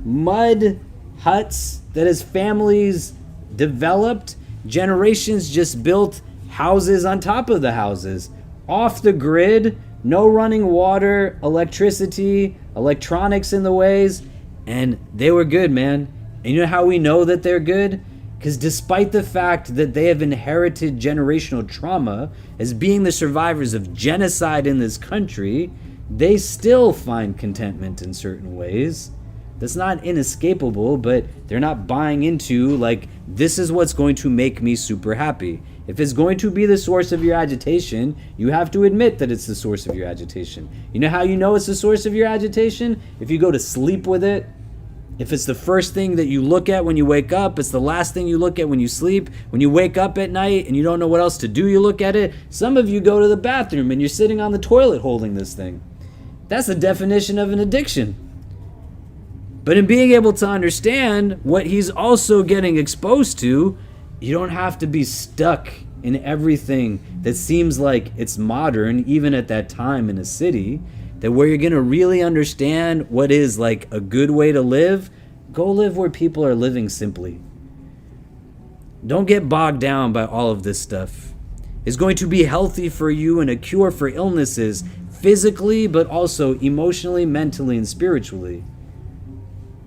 Mud huts that as families developed, generations just built houses on top of the houses, off the grid, no running water, electricity, electronics in the ways, and they were good, man. And you know how we know that they're good? Because despite the fact that they have inherited generational trauma as being the survivors of genocide in this country, they still find contentment in certain ways. That's not inescapable, but they're not buying into, like, this is what's going to make me super happy. If it's going to be the source of your agitation, you have to admit that it's the source of your agitation. You know how you know it's the source of your agitation? If you go to sleep with it. If it's the first thing that you look at when you wake up, it's the last thing you look at when you sleep. When you wake up at night and you don't know what else to do, you look at it. Some of you go to the bathroom and you're sitting on the toilet holding this thing. That's the definition of an addiction. But in being able to understand what he's also getting exposed to, you don't have to be stuck in everything that seems like it's modern, even at that time in a city, that where you're going to really understand what is like a good way to live, go live where people are living simply. Don't get bogged down by all of this stuff. It's going to be healthy for you and a cure for illnesses, physically, but also emotionally, mentally, and spiritually.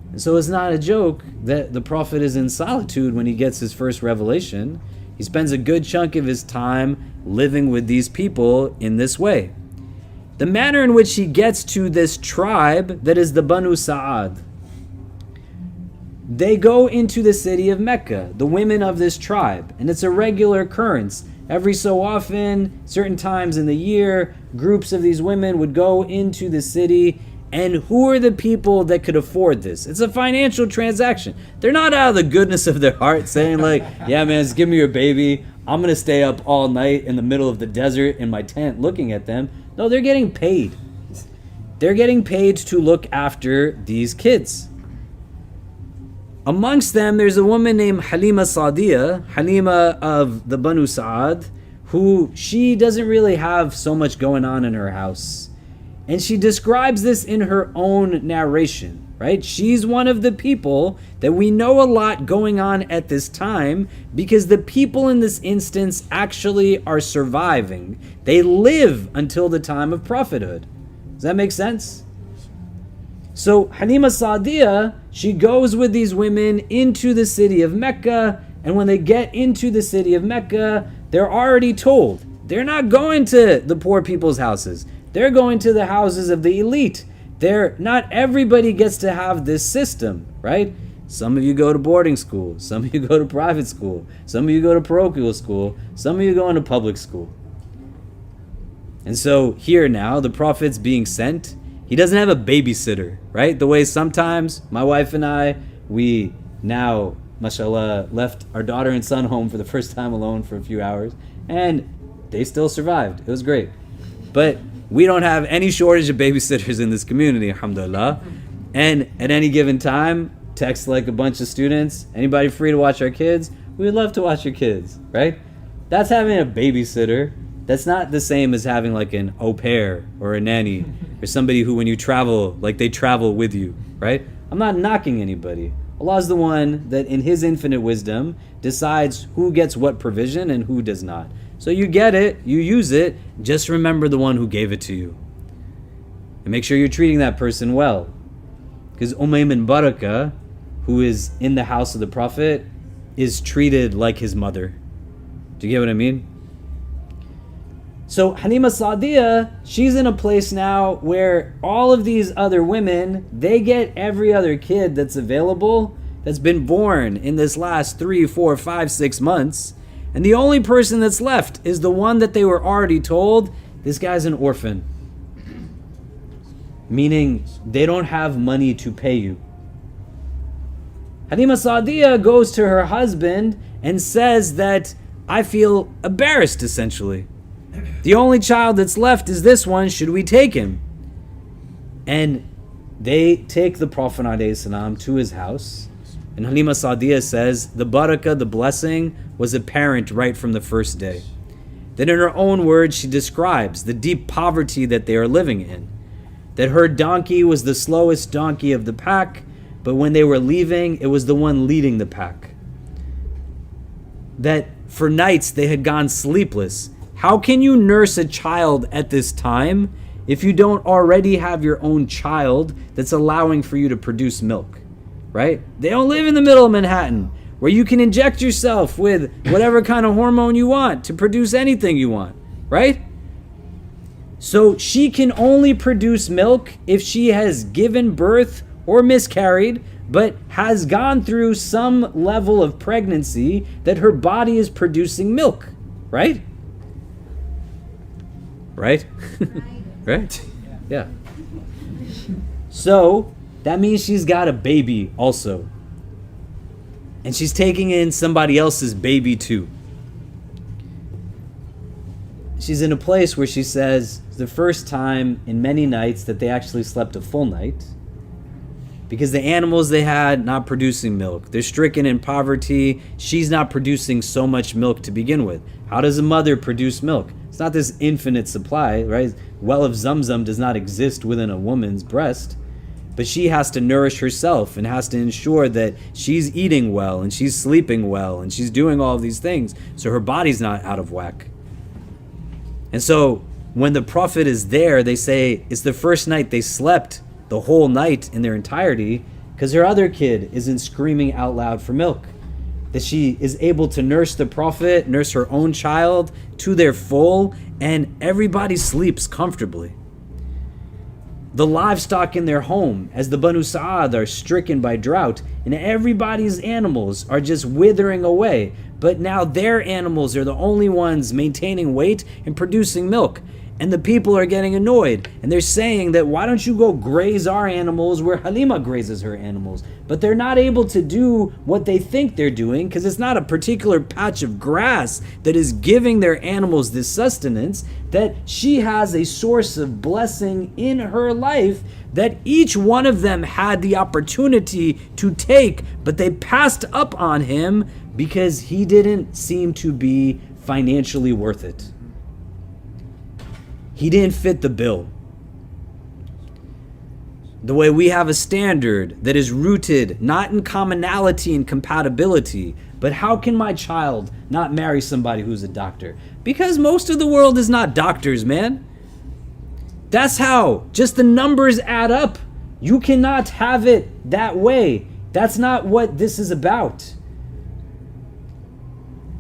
And so it's not a joke that the prophet is in solitude when he gets his first revelation. He spends a good chunk of his time living with these people in this way. The manner in which he gets to this tribe that is the Banu Sa'ad. They go into the city of Mecca, the women of this tribe, and it's a regular occurrence. Every so often, certain times in the year, groups of these women would go into the city. And who are the people that could afford this? It's a financial transaction. They're not out of the goodness of their heart saying like, yeah man, just give me your baby. I'm going to stay up all night in the middle of the desert in my tent looking at them. No, they're getting paid. They're getting paid to look after these kids. Amongst them, there's a woman named Halima Sa'diya, Halima of the Banu Sa'ad, who she doesn't really have so much going on in her house. And she describes this in her own narration, right? She's one of the people that we know a lot going on at this time because the people in this instance actually are surviving. They live until the time of prophethood. Does that make sense? So Halima Sa'diya, she goes with these women into the city of Mecca, and when they get into the city of Mecca, they're already told they're not going to the poor people's houses. They're going to the houses of the elite. Not everybody gets to have this system, right? Some of you go to boarding school. Some of you go to private school. Some of you go to parochial school. Some of you go into public school. And so here now, the prophet's being sent. He doesn't have a babysitter, right? The way sometimes my wife and I, we now, mashallah, left our daughter and son home for the first time alone for a few hours. And they still survived. It was great. But we don't have any shortage of babysitters in this community, alhamdulillah. And at any given time, text like a bunch of students, anybody free to watch our kids? We would love to watch your kids, right? That's having a babysitter. That's not the same as having like an au pair or a nanny or somebody who when you travel, like they travel with you, right? I'm not knocking anybody. Allah's the one that in his infinite wisdom decides who gets what provision and who does not. So you get it, you use it, just remember the one who gave it to you. And make sure you're treating that person well. Because Umayman Baraka, who is in the house of the Prophet, is treated like his mother. Do you get what I mean? So Halima Sa'diya, she's in a place now where all of these other women, they get every other kid that's available, that's been born in this last 3, 4, 5, 6 months. And the only person that's left is the one that they were already told, this guy's an orphan. Meaning they don't have money to pay you. Halima Sa'diya goes to her husband and says that I feel embarrassed, essentially. The only child that's left is this one. Should we take him? And they take the Prophet ﷺ to his house. And Halima Sa'diya says the barakah, the blessing, was apparent right from the first day. Then in her own words, she describes the deep poverty that they are living in. That her donkey was the slowest donkey of the pack, but when they were leaving, it was the one leading the pack. That for nights they had gone sleepless. How can you nurse a child at this time if you don't already have your own child that's allowing for you to produce milk, right? They don't live in the middle of Manhattan where you can inject yourself with whatever kind of hormone you want to produce anything you want, right? So she can only produce milk if she has given birth or miscarried, but has gone through some level of pregnancy that her body is producing milk, right? Right? Right? Yeah. So that means she's got a baby also. And she's taking in somebody else's baby too. She's in a place where she says it's the first time in many nights that they actually slept a full night. Because the animals they had not producing milk. They're stricken in poverty. She's not producing so much milk to begin with. How does a mother produce milk? It's not this infinite supply, right? Well of Zamzam does not exist within a woman's breast. But she has to nourish herself and has to ensure that she's eating well and she's sleeping well and she's doing all of these things so her body's not out of whack. And so when the Prophet is there, they say it's the first night they slept the whole night in their entirety because her other kid isn't screaming out loud for milk. That she is able to nurse the Prophet, nurse her own child to their full, and everybody sleeps comfortably. The livestock in their home, as the Banu Sa'ad are stricken by drought, and everybody's animals are just withering away, but now their animals are the only ones maintaining weight and producing milk. And the people are getting annoyed. And they're saying that why don't you go graze our animals where Halima grazes her animals? But they're not able to do what they think they're doing because it's not a particular patch of grass that is giving their animals this sustenance, that she has a source of blessing in her life that each one of them had the opportunity to take, but they passed up on him because he didn't seem to be financially worth it. He didn't fit the bill. The way we have a standard that is rooted not in commonality and compatibility, but how can my child not marry somebody who's a doctor? Because most of the world is not doctors, man. That's how. Just the numbers add up. You cannot have it that way. That's not what this is about.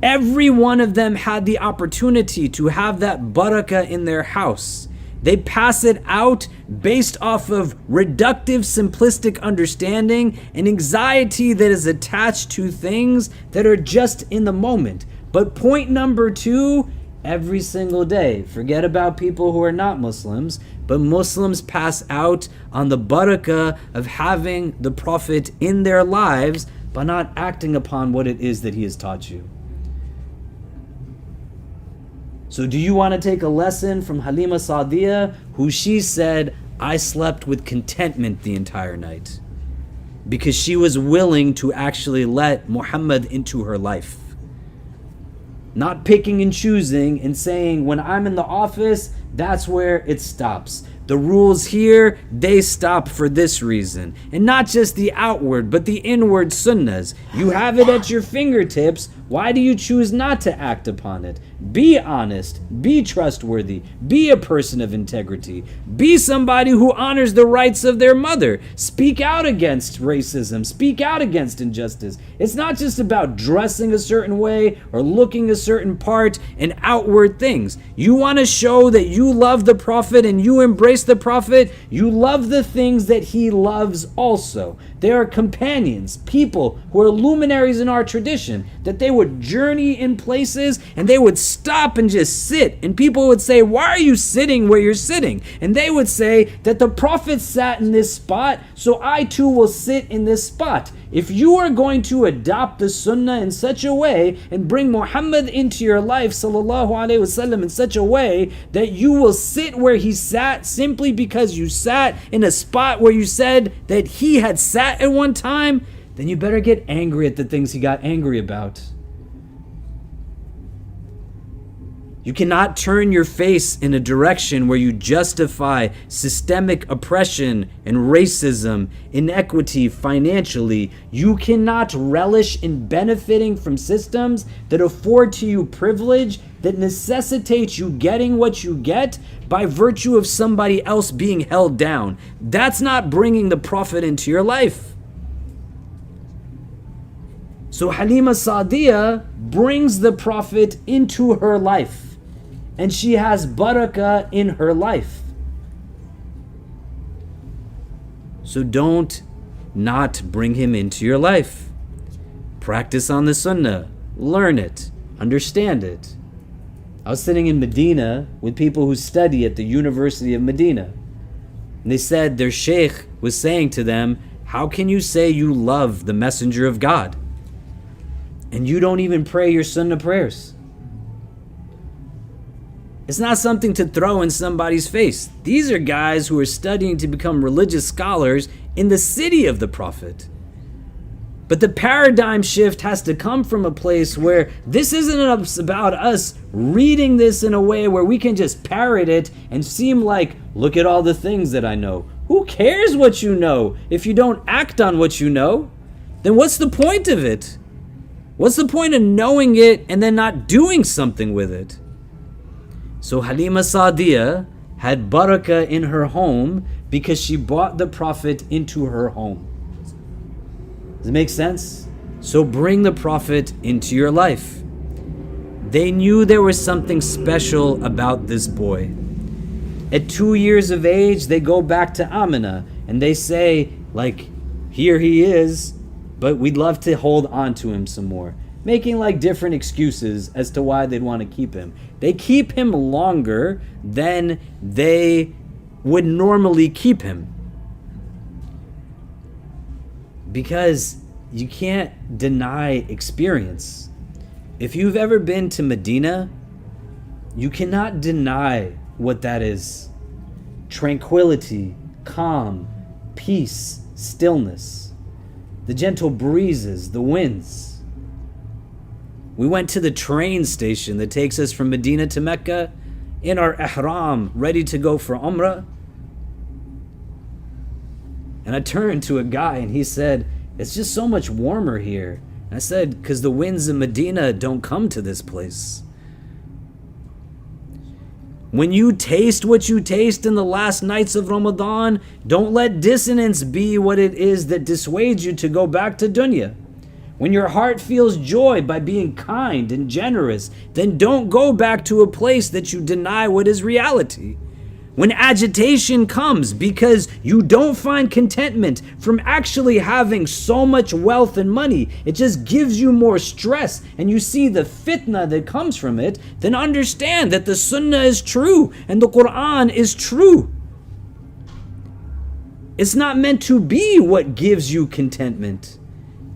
Every one of them had the opportunity to have that barakah in their house. They pass it out based off of reductive, simplistic understanding and anxiety that is attached to things that are just in the moment. But point number 2, every single day, forget about people who are not Muslims, but Muslims pass out on the barakah of having the Prophet in their lives by not acting upon what it is that he has taught you. So do you want to take a lesson from Halima Sa'diya, who she said, I slept with contentment the entire night because she was willing to actually let Muhammad into her life. Not picking and choosing and saying, when I'm in the office, that's where it stops. The rules here, they stop for this reason. And not just the outward, but the inward sunnahs. You have it at your fingertips Why do you choose not to act upon it? Be honest, be trustworthy, be a person of integrity, be somebody who honors the rights of their mother. Speak out against racism, speak out against injustice. It's not just about dressing a certain way or looking a certain part and outward things. You want to show that you love the Prophet and you embrace the Prophet, you love the things that he loves also. They are companions, people who are luminaries in our tradition, that they would journey in places and they would stop and just sit. And people would say, why are you sitting where you're sitting? And they would say that the Prophet sat in this spot, so I too will sit in this spot. If you are going to adopt the Sunnah in such a way and bring Muhammad into your life, sallallahu alaihi wasallam, in such a way that you will sit where he sat simply because you sat in a spot where you said that he had sat at one time, then you better get angry at the things he got angry about. You cannot turn your face in a direction where you justify systemic oppression and racism, inequity financially. You cannot relish in benefiting from systems that afford to you privilege, that necessitates you getting what you get by virtue of somebody else being held down. That's not bringing the Prophet into your life. So Halima Sa'diyah brings the Prophet into her life. And she has barakah in her life. So don't not bring him into your life. Practice on the Sunnah. Learn it. Understand it. I was sitting in Medina with people who study at the University of Medina. And they said their sheikh was saying to them, how can you say you love the Messenger of God and you don't even pray your Sunnah prayers? It's not something to throw in somebody's face. These are guys who are studying to become religious scholars in the city of the Prophet. But the paradigm shift has to come from a place where this isn't about us reading this in a way where we can just parrot it and seem like, look at all the things that I know. Who cares what you know if you don't act on what you know? Then what's the point of it? What's the point of knowing it and then not doing something with it? So Halima Sa'diyah had barakah in her home because she brought the Prophet into her home. Does it make sense? So bring the Prophet into your life. They knew there was something special about this boy. At 2 years of age, they go back to Amina and they say, like, here he is, but we'd love to hold on to him some more. Making like different excuses as to why they'd want to keep him. They keep him longer than they would normally keep him. Because you can't deny experience. If you've ever been to Medina, you cannot deny what that is. Tranquility, calm, peace, stillness. The gentle breezes, the winds. We went to the train station that takes us from Medina to Mecca in our ihram, ready to go for Umrah. And I turned to a guy and he said, it's just so much warmer here. And I said, because the winds in Medina don't come to this place. When you taste what you taste in the last nights of Ramadan, don't let dissonance be what it is that dissuades you to go back to dunya. When your heart feels joy by being kind and generous, then don't go back to a place that you deny what is reality. When agitation comes because you don't find contentment from actually having so much wealth and money, it just gives you more stress and you see the fitna that comes from it, then understand that the Sunnah is true and the Quran is true. It's not meant to be what gives you contentment.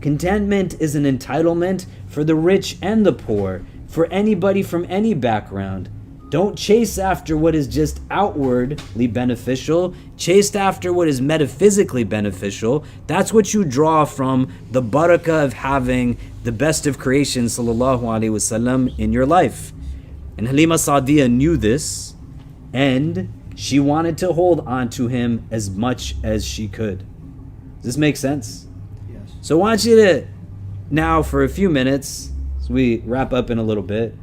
Contentment is an entitlement for the rich and the poor, for anybody from any background. Don't chase after what is just outwardly beneficial. Chase after what is metaphysically beneficial. That's what you draw from the barakah of having the best of creation, sallallahu alaihi wasallam, in your life. And Halima Sa'diyah knew this, and she wanted to hold on to him as much as she could. Does this make sense? So I want you to now, for a few minutes, as we wrap up in a little bit,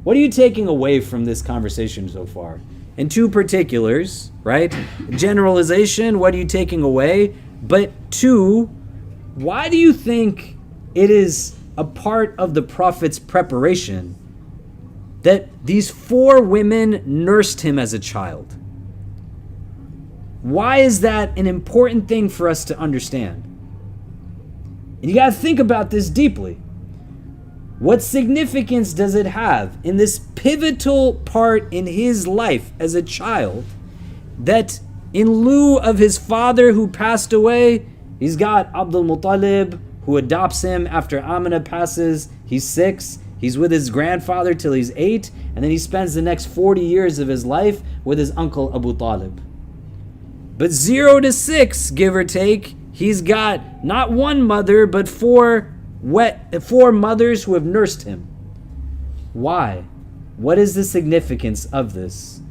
what are you taking away from this conversation so far? In two particulars, right? Generalization, what are you taking away? But two, why do you think it is a part of the Prophet's preparation that these 4 women nursed him as a child? Why is that an important thing for us to understand? And you got to think about this deeply. What significance does it have in this pivotal part in his life as a child that in lieu of his father who passed away, he's got Abdul Muttalib who adopts him after Amina passes. He's 6. He's with his grandfather till he's 8. And then he spends the next 40 years of his life with his uncle Abu Talib. But 0 to 6, give or take, he's got not one mother, but 4 mothers who have nursed him. Why? What is the significance of this?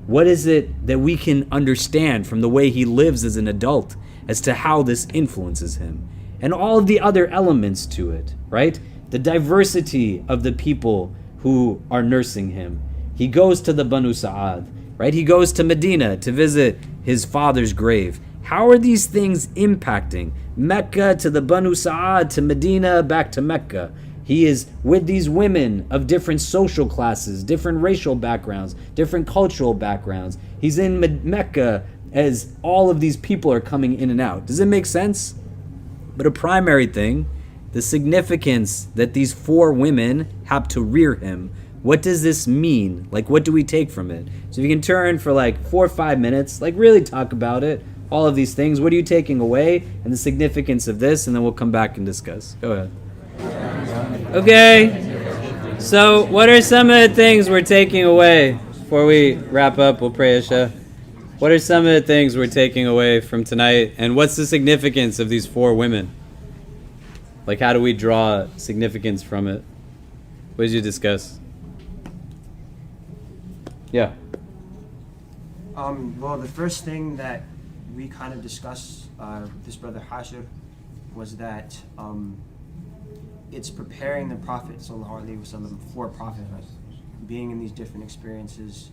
What is it that we can understand from the way he lives as an adult as to how this influences him? And all of the other elements to it, right? The diversity of the people who are nursing him. He goes to the Banu Sa'ad, right? He goes to Medina to visit his father's grave. How are these things impacting Mecca to the Banu Sa'ad to Medina back to Mecca? He is with these women of different social classes, different racial backgrounds, different cultural backgrounds. He's in Mecca as all of these people are coming in and out. Does it make sense? But a primary thing, the significance that these 4 women have to rear him. What does this mean? Like, what do we take from it? So if you can turn for like 4 or 5 minutes, like really talk about it, all of these things. What are you taking away and the significance of this? And then we'll come back and discuss. Go ahead. Okay. So what are some of the things we're taking away? Before we wrap up, we'll pray Isha. What are some of the things we're taking away from tonight? And what's the significance of these 4 women? Like, how do we draw significance from it? What did you discuss? Yeah. Well, the first thing that we kind of discussed with this brother Hashir was that it's preparing the Prophet ﷺ for prophethood, being in these different experiences,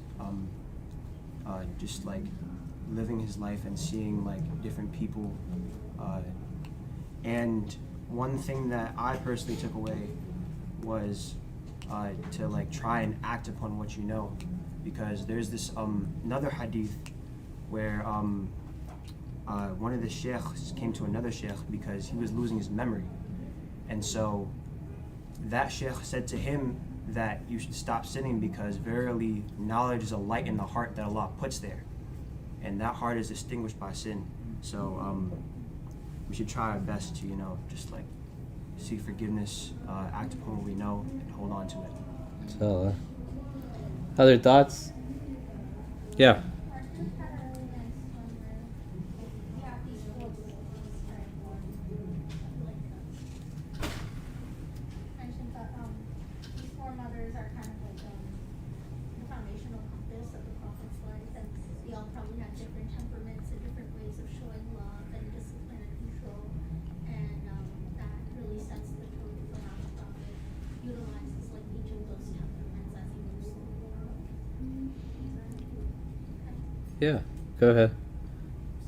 just like living his life and seeing like different people. And one thing that I personally took away was to like try and act upon what you know, because there's this another hadith where one of the sheikhs came to another sheikh because he was losing his memory, and so that sheikh said to him that you should stop sinning because verily knowledge is a light in the heart that Allah puts there, and that heart is distinguished by sin. So we should try our best to, just like seek forgiveness, act upon what we know, and hold on to it. So, other thoughts? Yeah. Yeah, go ahead.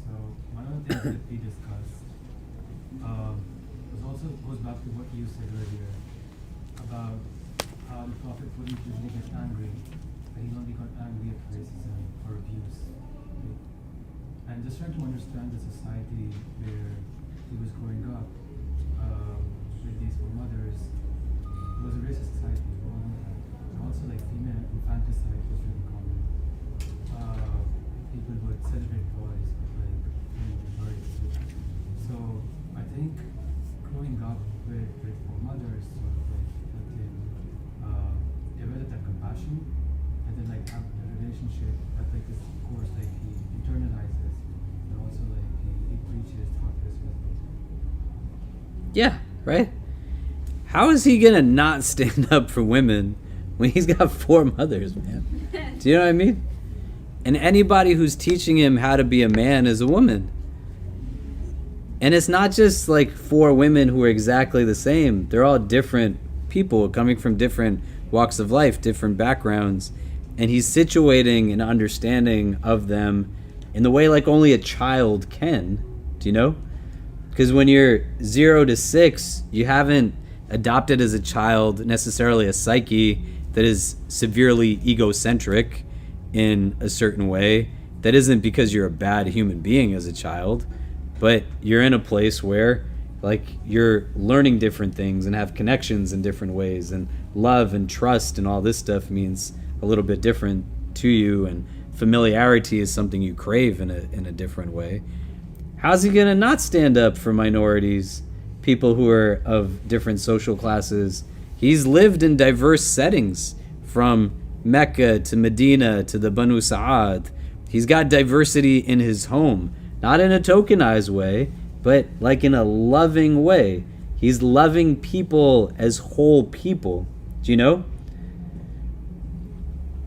So one of the things that we discussed goes back to what you said earlier about how the Prophet wouldn't usually get angry, but he only got angry at racism or abuse. Right? And just trying to understand the society where he was growing up with these 4 mothers, it was a racist society. And also like female infanticide was really common. People would celebrate boys, but like girls. So I think growing up with 4 mothers sort of like helped him develop that compassion, and then like have the relationship that like this course like he internalizes, and also like he preaches throughout this with them. Yeah, right? How is he gonna not stand up for women when he's got 4 mothers, man? Do you know what I mean? And anybody who's teaching him how to be a man is a woman. And it's not just like 4 women who are exactly the same. They're all different people coming from different walks of life, different backgrounds, and he's situating an understanding of them in the way like only a child can. Do you know? Because when you're 0 to 6, you haven't adopted as a child necessarily a psyche that is severely egocentric in a certain way. That isn't because you're a bad human being as a child, but you're in a place where like you're learning different things and have connections in different ways, and love and trust and all this stuff means a little bit different to you, and familiarity is something you crave in a different way. How's he gonna not stand up for minorities, people who are of different social classes? He's lived in diverse settings, from Mecca to Medina to the Banu Sa'ad. He's got diversity in his home, not in a tokenized way, but like in a loving way. He's loving people as whole people. Do you know?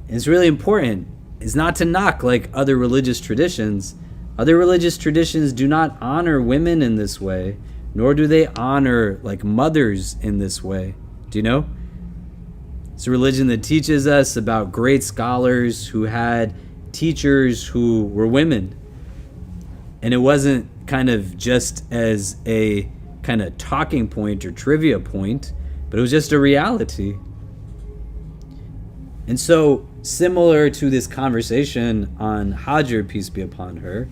And it's really important. It's not to knock like other religious traditions. Other religious traditions do not honor women in this way, nor do they honor like mothers in this way. Do you know? It's a religion that teaches us about great scholars who had teachers who were women. And it wasn't kind of just as a kind of talking point or trivia point, but it was just a reality. And so, similar to this conversation on Hajar, peace be upon her,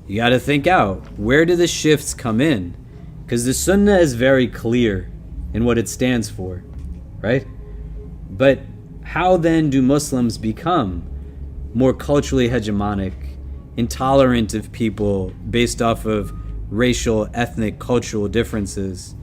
you got to think out, where do the shifts come in? Because the Sunnah is very clear in what it stands for, right? But how then do Muslims become more culturally hegemonic, intolerant of people based off of racial, ethnic, cultural differences?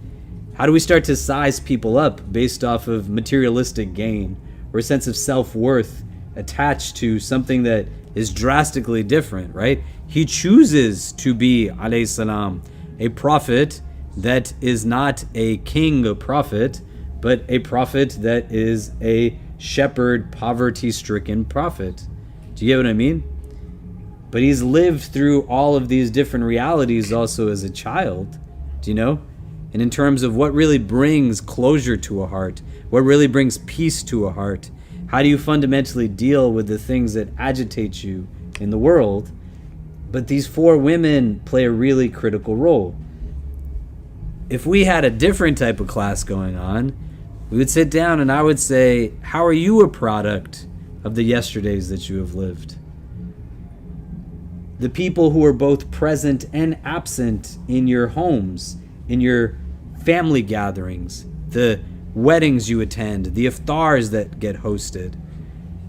How do we start to size people up based off of materialistic gain or a sense of self-worth attached to something that is drastically different, right? He chooses to be, alayhi salam, a prophet that is not a king or prophet, but a prophet that is a shepherd, poverty-stricken prophet. Do you get what I mean? But he's lived through all of these different realities also as a child. Do you know? And in terms of what really brings closure to a heart, what really brings peace to a heart, how do you fundamentally deal with the things that agitate you in the world? But these 4 women play a really critical role. If we had a different type of class going on, we would sit down and I would say, how are you a product of the yesterdays that you have lived? The people who are both present and absent in your homes, in your family gatherings, the weddings you attend, the iftars that get hosted.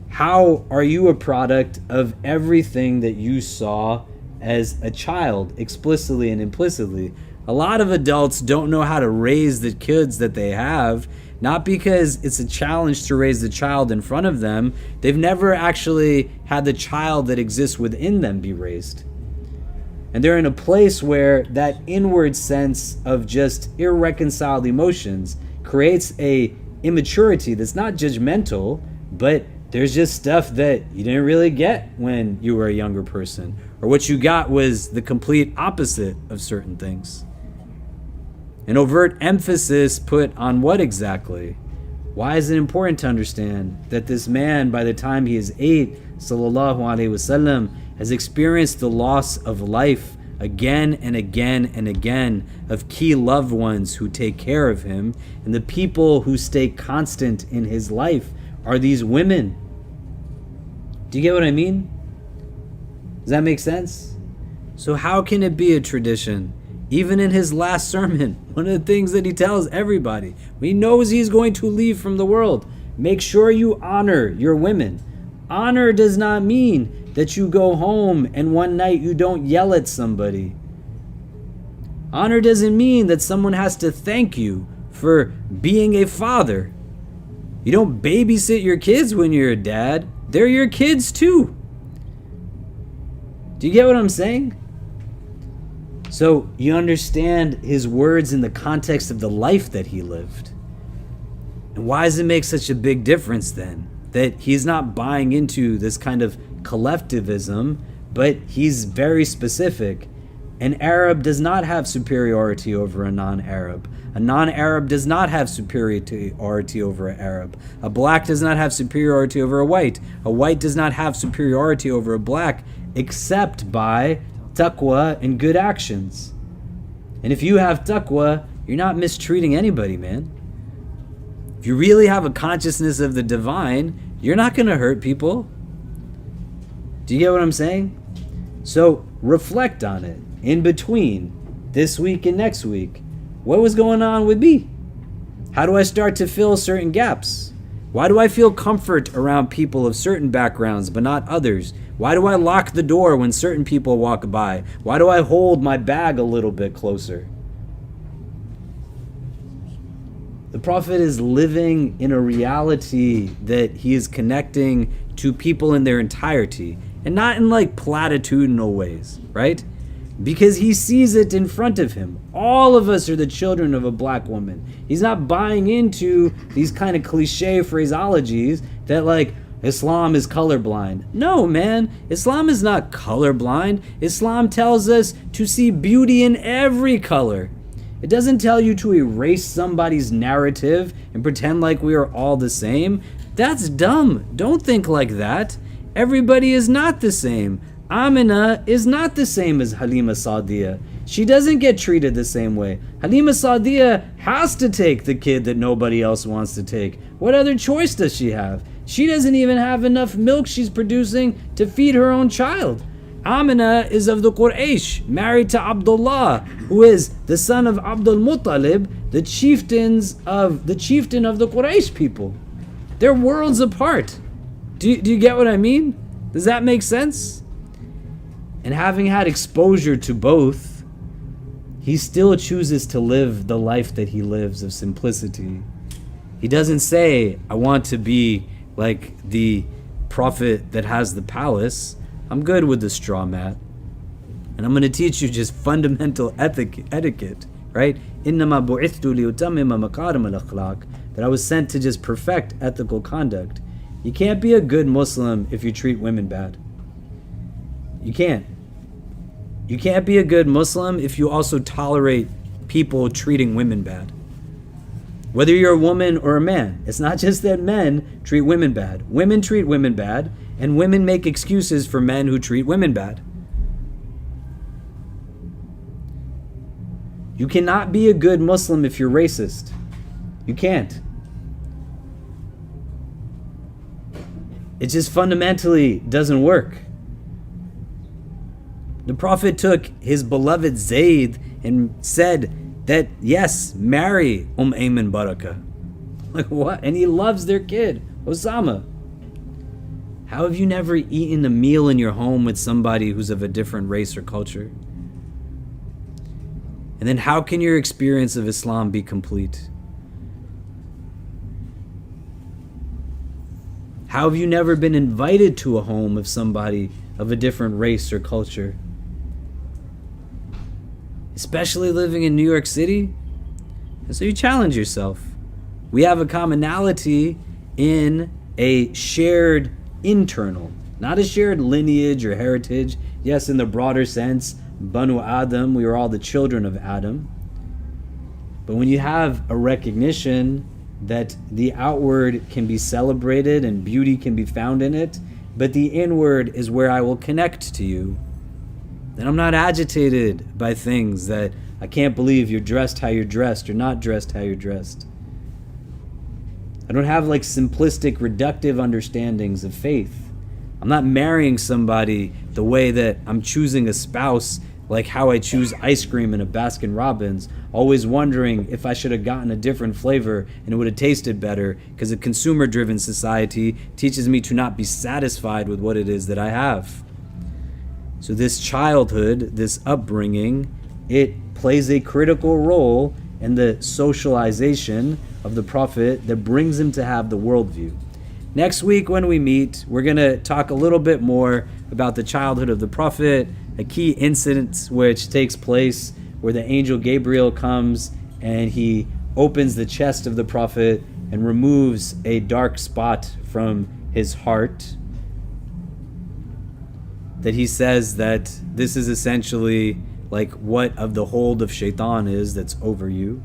How are you a product of everything that you saw as a child, explicitly and implicitly? A lot of adults don't know how to raise the kids that they have, not because it's a challenge to raise the child in front of them. They've never actually had the child that exists within them be raised. And they're in a place where that inward sense of just irreconciled emotions creates a immaturity that's not judgmental, but there's just stuff that you didn't really get when you were a younger person, or what you got was the complete opposite of certain things. An overt emphasis put on what exactly? Why is it important to understand that this man, by the time he is 8, sallallahu alaihi wasallam, has experienced the loss of life again and again and again of key loved ones who take care of him, and the people who stay constant in his life are these women. Do you get what I mean? Does that make sense? So how can it be a tradition? Even in his last sermon, one of the things that he tells everybody, he knows he's going to leave from the world, make sure you honor your women. Honor does not mean that you go home and one night you don't yell at somebody. Honor doesn't mean that someone has to thank you for being a father. You don't babysit your kids when you're a dad. They're your kids too. Do you get what I'm saying? So you understand his words in the context of the life that he lived. And why does it make such a big difference then? That he's not buying into this kind of collectivism, but he's very specific. An Arab does not have superiority over a non-Arab. A non-Arab does not have superiority over an Arab. A black does not have superiority over a white. A white does not have superiority over a black, except by taqwa and good actions. And if you have taqwa, you're not mistreating anybody, man. If you really have a consciousness of the divine, you're not going to hurt people. Do you get what I'm saying? So reflect on it in between this week and next week. What was going on with me? How do I start to fill certain gaps? Why do I feel comfort around people of certain backgrounds but not others? Why do I lock the door when certain people walk by? Why do I hold my bag a little bit closer? The Prophet is living in a reality that he is connecting to people in their entirety, and not in like platitudinal ways, right? Because he sees it in front of him. All of us are the children of a black woman. He's not buying into these kind of cliche phraseologies that like Islam is colorblind. No, man, Islam is not colorblind. Islam tells us to see beauty in every color. It doesn't tell you to erase somebody's narrative and pretend like we are all the same. That's dumb. Don't think like that. Everybody is not the same. Amina is not the same as Halima Sa'diya. She doesn't get treated the same way. Halima Sa'diya has to take the kid that nobody else wants to take. What other choice does she have? She doesn't even have enough milk she's producing to feed her own child. Amina is of the Quraysh, married to Abdullah, who is the son of Abdul Muttalib, the chieftain of the Quraysh people. They're worlds apart. Do you get what I mean? Does that make sense? And having had exposure to both, he still chooses to live the life that he lives of simplicity. He doesn't say, I want to be like the prophet that has the palace. I'm good with the straw mat. And I'm going to teach you just fundamental etiquette, right? إِنَّمَا بُعِثْتُ لِيُتَمِّمَ مَكَارِمَ الْأَخْلَاقِ. That I was sent to just perfect ethical conduct. You can't be a good Muslim if you treat women bad. You can't. You can't be a good Muslim if you also tolerate people treating women bad. Whether you're a woman or a man. It's not just that men treat women bad. Women treat women bad, and women make excuses for men who treat women bad. You cannot be a good Muslim if you're racist. You can't. It just fundamentally doesn't work. The Prophet took his beloved Zayd and said that, yes, marry Ayman Barakah. Like what? And he loves their kid, Osama. How have you never eaten a meal in your home with somebody who's of a different race or culture? And then how can your experience of Islam be complete? How have you never been invited to a home of somebody of a different race or culture? Especially living in New York City. And so you challenge yourself. We have a commonality in a shared internal, not a shared lineage or heritage. Yes, in the broader sense, Banu Adam, we are all the children of Adam. But when you have a recognition that the outward can be celebrated and beauty can be found in it, but the inward is where I will connect to you, then I'm not agitated by things that I can't believe you're dressed how you're dressed or not dressed how you're dressed. I don't have like simplistic, reductive understandings of faith. I'm not marrying somebody the way that I'm choosing a spouse, like how I choose ice cream in a Baskin Robbins, always wondering if I should have gotten a different flavor and it would have tasted better, because a consumer-driven society teaches me to not be satisfied with what it is that I have. So this childhood, this upbringing, it plays a critical role in the socialization of the Prophet that brings him to have the worldview. Next week when we meet, we're going to talk a little bit more about the childhood of the Prophet, a key incident which takes place where the angel Gabriel comes and he opens the chest of the Prophet and removes a dark spot from his heart. That he says that this is essentially like what of the hold of shaitan is that's over you.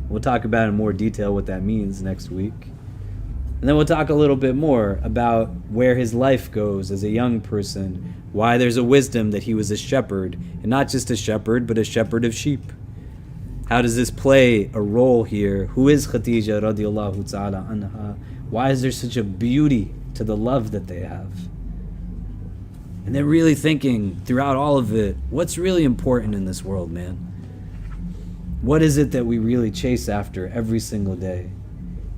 We'll talk about in more detail what that means next week. And then we'll talk a little bit more about where his life goes as a young person, why there's a wisdom that he was a shepherd, and not just a shepherd, but a shepherd of sheep. How does this play a role here? Who is Khadija radiallahu ta'ala anha? Why is there such a beauty to the love that they have? And then really thinking throughout all of it, what's really important in this world, man? What is it that we really chase after every single day?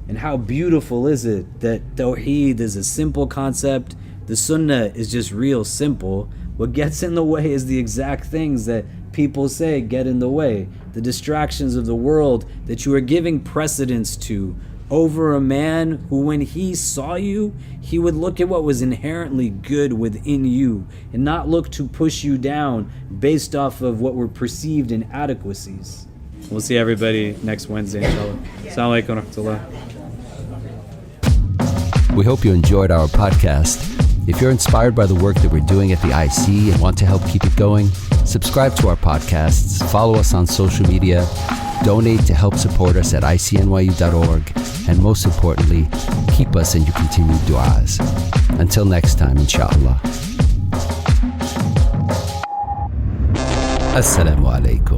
And how beautiful is it that Tawheed is a simple concept, the Sunnah is just real simple. What gets in the way is the exact things that people say get in the way. The distractions of the world that you are giving precedence to over a man who, when he saw you, he would look at what was inherently good within you and not look to push you down based off of what were perceived inadequacies. We'll see everybody next Wednesday, inshallah. Assalamu alaikum wa rahmatullah. We hope you enjoyed our podcast. If you're inspired by the work that we're doing at the IC and want to help keep it going, subscribe to our podcasts, follow us on social media, donate to help support us at ICNYU.org, and most importantly, keep us in your continued du'as. Until next time, inshallah. Assalamu alaikum.